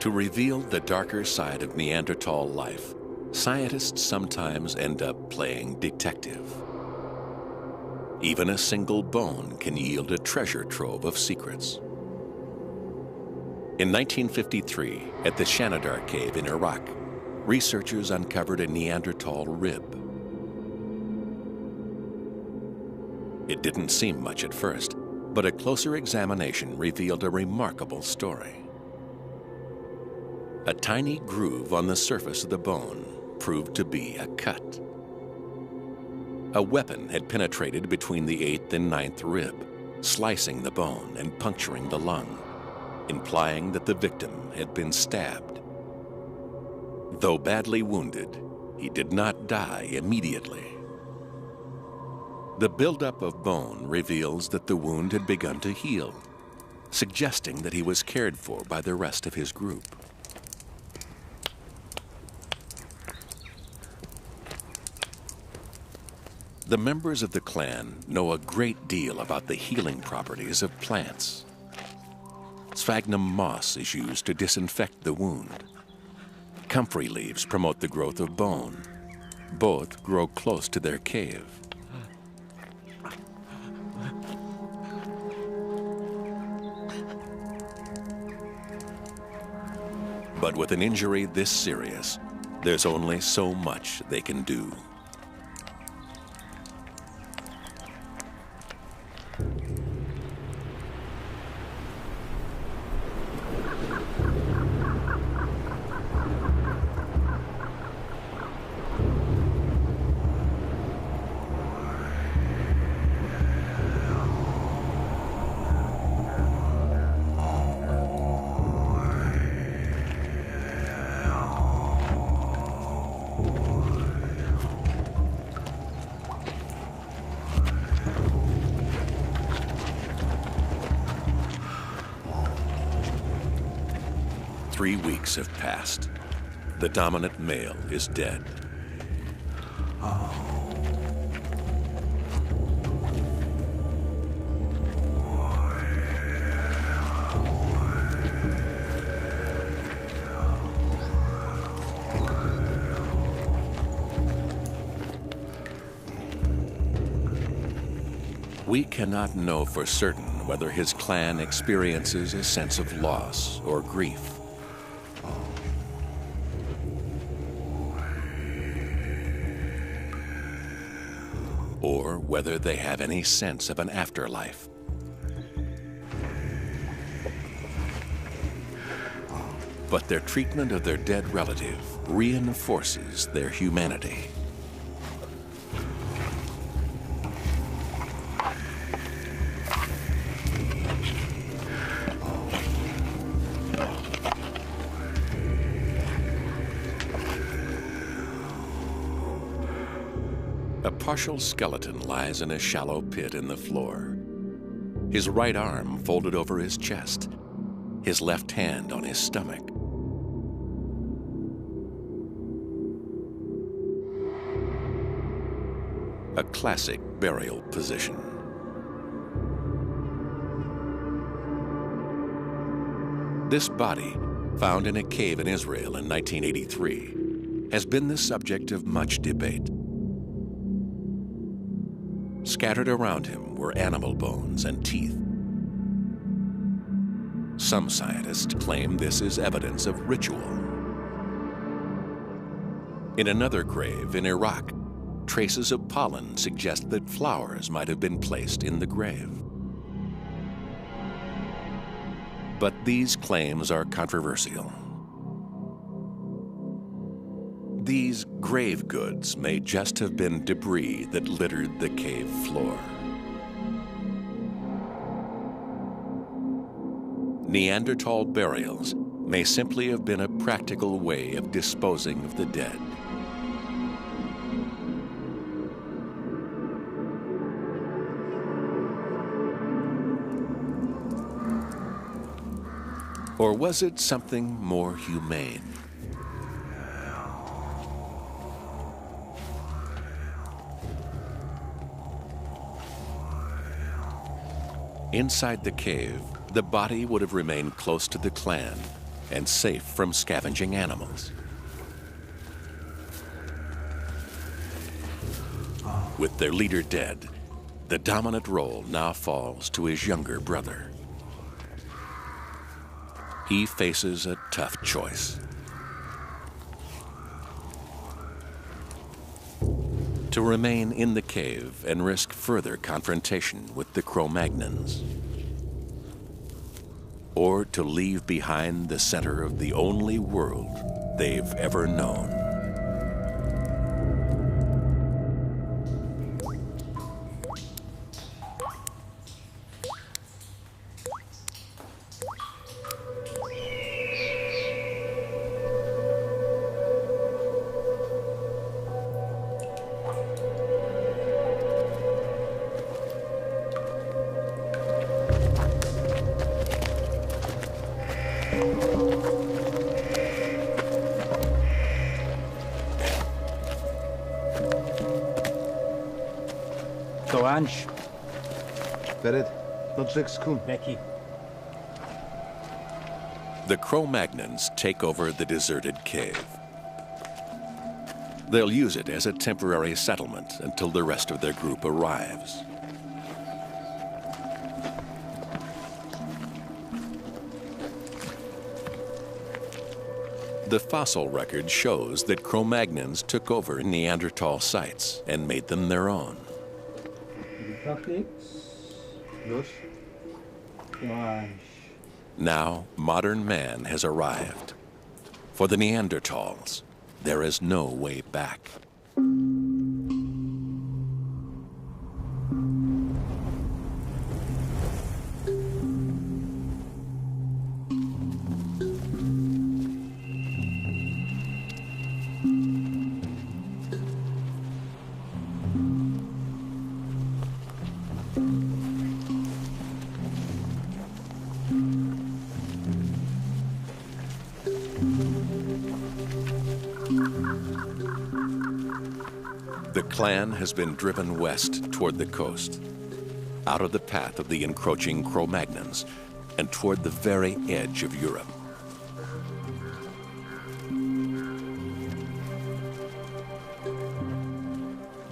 To reveal the darker side of Neanderthal life, scientists sometimes end up playing detective. Even a single bone can yield a treasure trove of secrets. In 1953, at the Shanidar Cave in Iraq, researchers uncovered a Neanderthal rib. It didn't seem much at first, but a closer examination revealed a remarkable story. A tiny groove on the surface of the bone proved to be a cut. A weapon had penetrated between the 8th and 9th rib, slicing the bone and puncturing the lung, implying that the victim had been stabbed. Though badly wounded, he did not die immediately. The buildup of bone reveals that the wound had begun to heal, suggesting that he was cared for by the rest of his group. The members of the clan know a great deal about the healing properties of plants. Sphagnum moss is used to disinfect the wound. Comfrey leaves promote the growth of bone. Both grow close to their cave. But with an injury this serious, there's only so much they can do. Three weeks have passed. The dominant male is dead. We cannot know for certain whether his clan experiences a sense of loss or grief. Or whether they have any sense of an afterlife. But their treatment of their dead relative reinforces their humanity. A partial skeleton lies in a shallow pit in the floor. His right arm folded over his chest, his left hand on his stomach. A classic burial position. This body, found in a cave in Israel in 1983, has been the subject of much debate. Scattered around him were animal bones and teeth. Some scientists claim this is evidence of ritual. In another grave in Iraq, traces of pollen suggest that flowers might have been placed in the grave. But these claims are controversial. These grave goods may just have been debris that littered the cave floor. Neanderthal burials may simply have been a practical way of disposing of the dead. Or was it something more humane? Inside the cave, the body would have remained close to the clan and safe from scavenging animals. With their leader dead, the dominant role now falls to his younger brother. He faces a tough choice. To remain in the cave and risk further confrontation with the Cro-Magnons. Or to leave behind the center of the only world they've ever known. Ange. Bered, not Jexkun. Becky. The Cro-Magnons take over the deserted cave. They'll use it as a temporary settlement until the rest of their group arrives. The fossil record shows that Cro-Magnons took over Neanderthal sites and made them their own. Now, modern man has arrived. For the Neanderthals, there is no way back. The clan has been driven west toward the coast, out of the path of the encroaching Cro-Magnons and toward the very edge of Europe.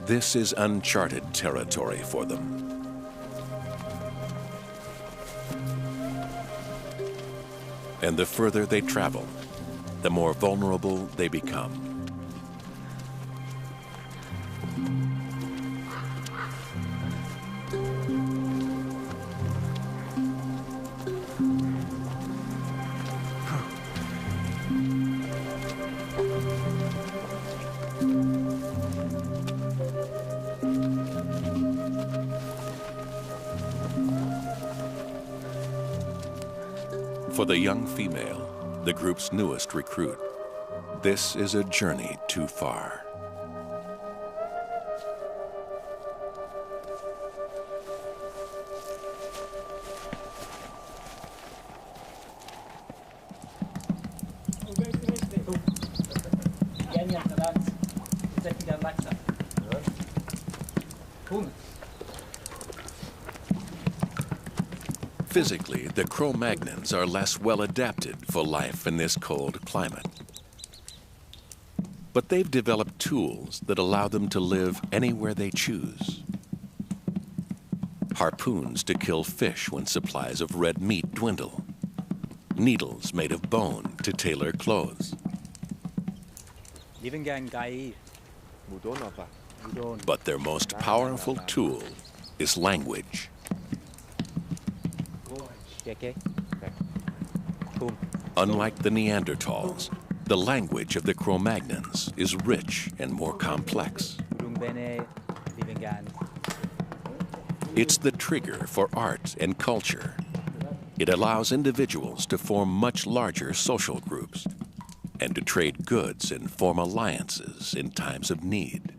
This is uncharted territory for them. And the further they travel, the more vulnerable they become. For the young female, the group's newest recruit, this is a journey too far. Physically, the Cro-Magnons are less well adapted for life in this cold climate. But they've developed tools that allow them to live anywhere they choose. Harpoons to kill fish when supplies of red meat dwindle. Needles made of bone to tailor clothes. But their most powerful tool is language. Unlike the Neanderthals, the language of the Cro-Magnons is rich and more complex. It's the trigger for art and culture. It allows individuals to form much larger social groups and to trade goods and form alliances in times of need.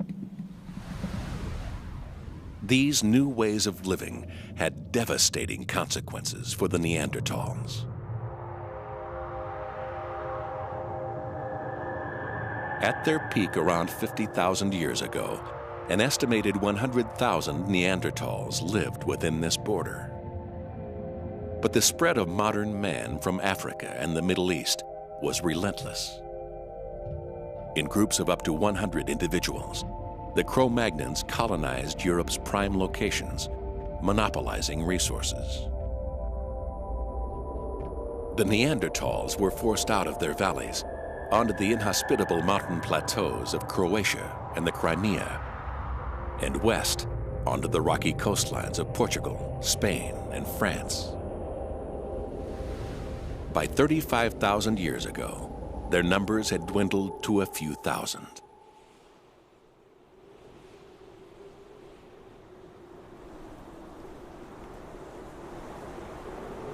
These new ways of living had devastating consequences for the Neanderthals. At their peak around 50,000 years ago, an estimated 100,000 Neanderthals lived within this border. But the spread of modern man from Africa and the Middle East was relentless. In groups of up to 100 individuals, the Cro-Magnons colonized Europe's prime locations, monopolizing resources. The Neanderthals were forced out of their valleys onto the inhospitable mountain plateaus of Croatia and the Crimea, and west onto the rocky coastlines of Portugal, Spain, and France. By 35,000 years ago, their numbers had dwindled to a few thousand.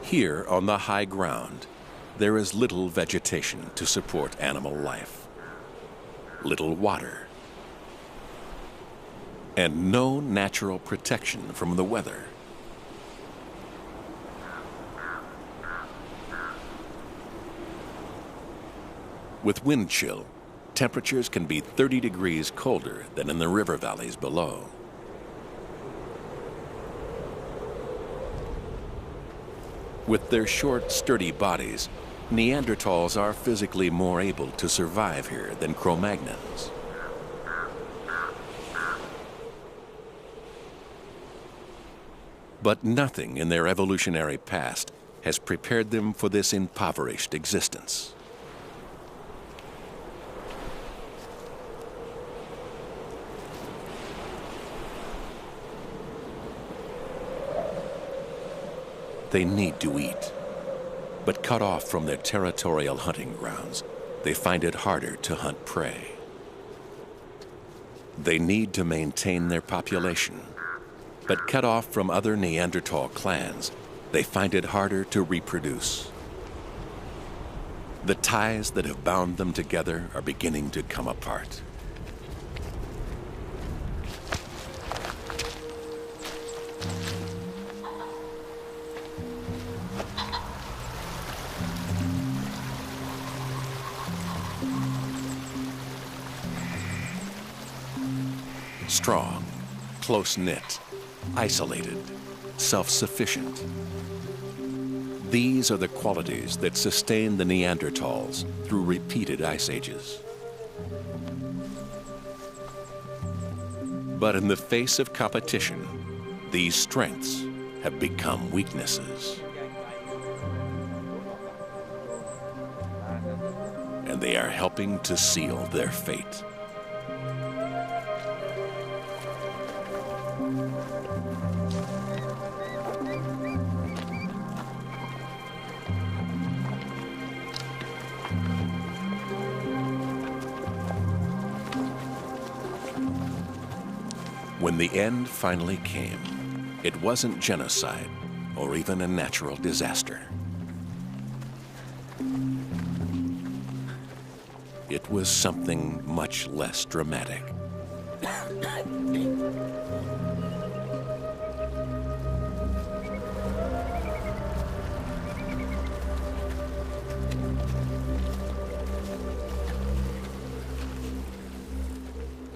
Here on the high ground, there is little vegetation to support animal life, little water, and no natural protection from the weather. With wind chill, temperatures can be 30 degrees colder than in the river valleys below. With their short, sturdy bodies, Neanderthals are physically more able to survive here than Cro-Magnons. But nothing in their evolutionary past has prepared them for this impoverished existence. They need to eat, but cut off from their territorial hunting grounds, they find it harder to hunt prey. They need to maintain their population, but cut off from other Neanderthal clans, they find it harder to reproduce. The ties that have bound them together are beginning to come apart. Strong, close-knit, isolated, self-sufficient. These are the qualities that sustain the Neanderthals through repeated ice ages. But in the face of competition, these strengths have become weaknesses. And they are helping to seal their fate. When the end finally came, it wasn't genocide or even a natural disaster. It was something much less dramatic.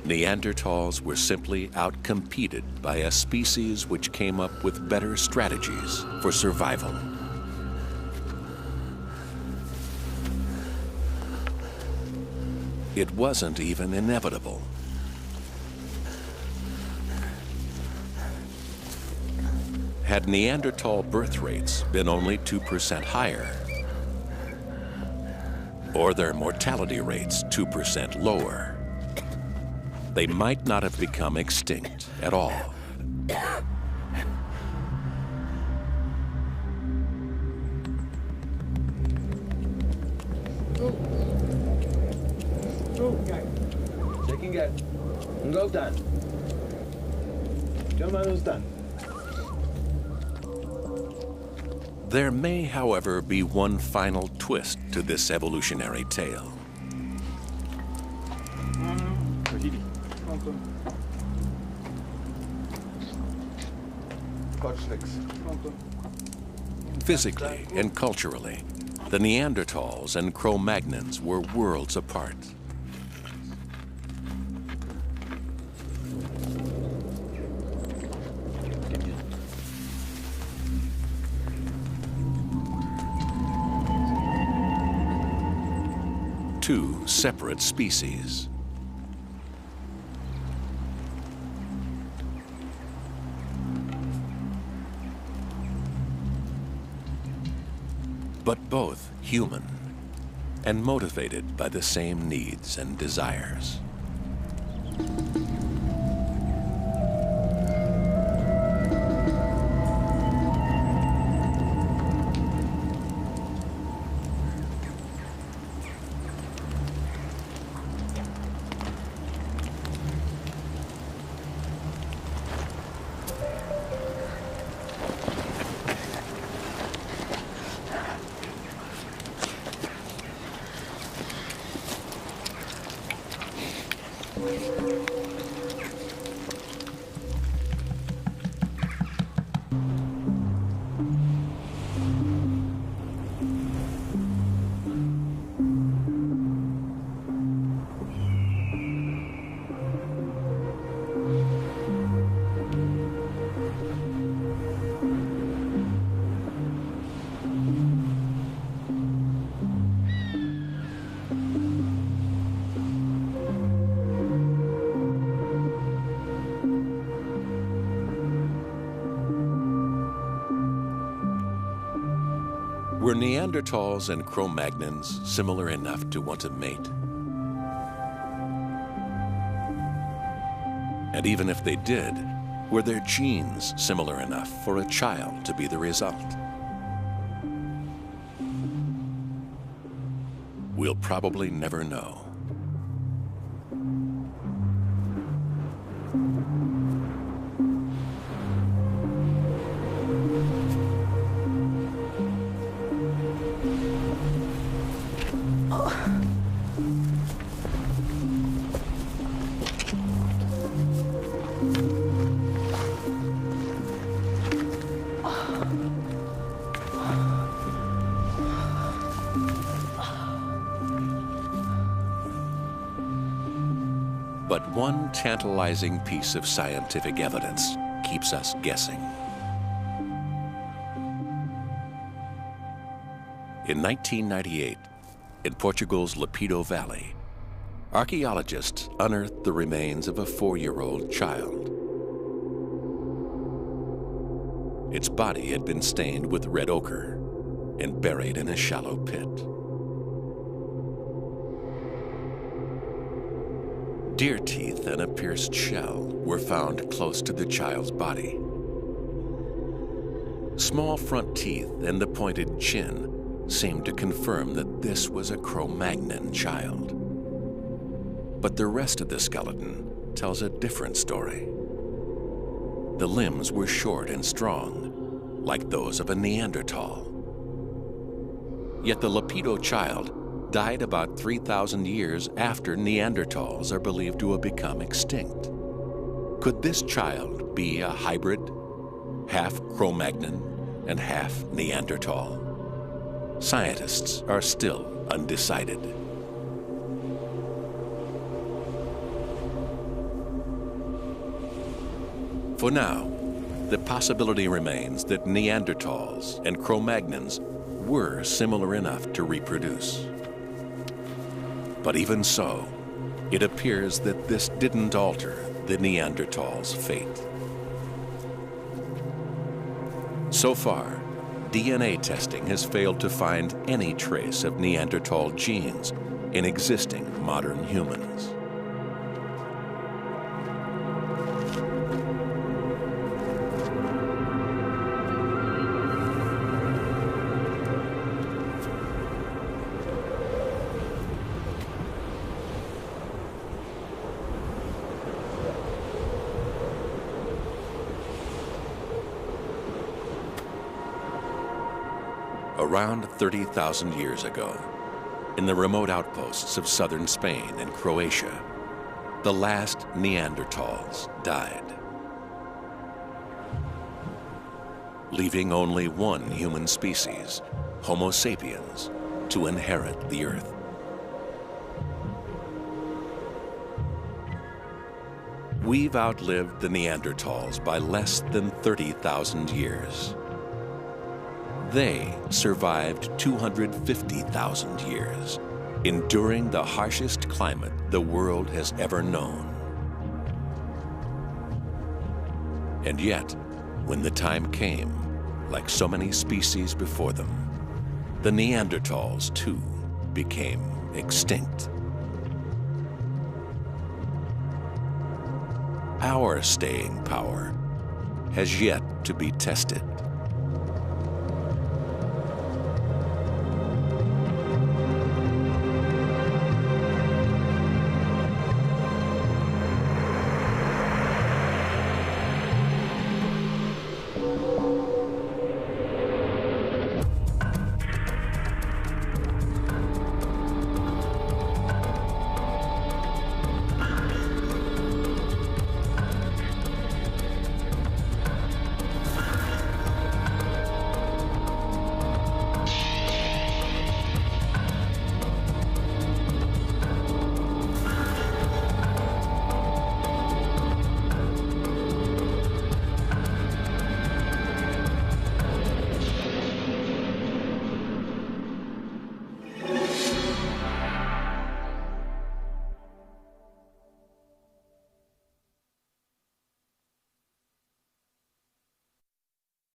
Neanderthals were simply outcompeted by a species which came up with better strategies for survival. It wasn't even inevitable. Had Neanderthal birth rates been only 2% higher, or their mortality rates 2% lower, they might not have become extinct at all. There may, however, be one final twist to this evolutionary tale. Physically and culturally, the Neanderthals and Cro-Magnons were worlds apart. Two separate species. But both human and motivated by the same needs and desires. Were Neanderthals and Cro-Magnons similar enough to want to mate? And even if they did, were their genes similar enough for a child to be the result? We'll probably never know. But one tantalizing piece of scientific evidence keeps us guessing. In 1998, in Portugal's Lapido Valley, archaeologists unearthed the remains of a 4-year-old child. Its body had been stained with red ochre and buried in a shallow pit. Deer teeth and a pierced shell were found close to the child's body. Small front teeth and the pointed chin seemed to confirm that this was a Cro-Magnon child. But the rest of the skeleton tells a different story. The limbs were short and strong, like those of a Neanderthal. Yet the Lapido child died about 3,000 years after Neanderthals are believed to have become extinct. Could this child be a hybrid, half Cro-Magnon and half Neanderthal? Scientists are still undecided. For now, the possibility remains that Neanderthals and Cro-Magnons were similar enough to reproduce. But even so, it appears that this didn't alter the Neanderthals' fate. So far, DNA testing has failed to find any trace of Neanderthal genes in existing modern humans. Around 30,000 years ago, in the remote outposts of southern Spain and Croatia, the last Neanderthals died, leaving only one human species, Homo sapiens, to inherit the earth. We've outlived the Neanderthals by less than 30,000 years. They survived 250,000 years, enduring the harshest climate the world has ever known. And yet, when the time came, like so many species before them, the Neanderthals too became extinct. Our staying power has yet to be tested.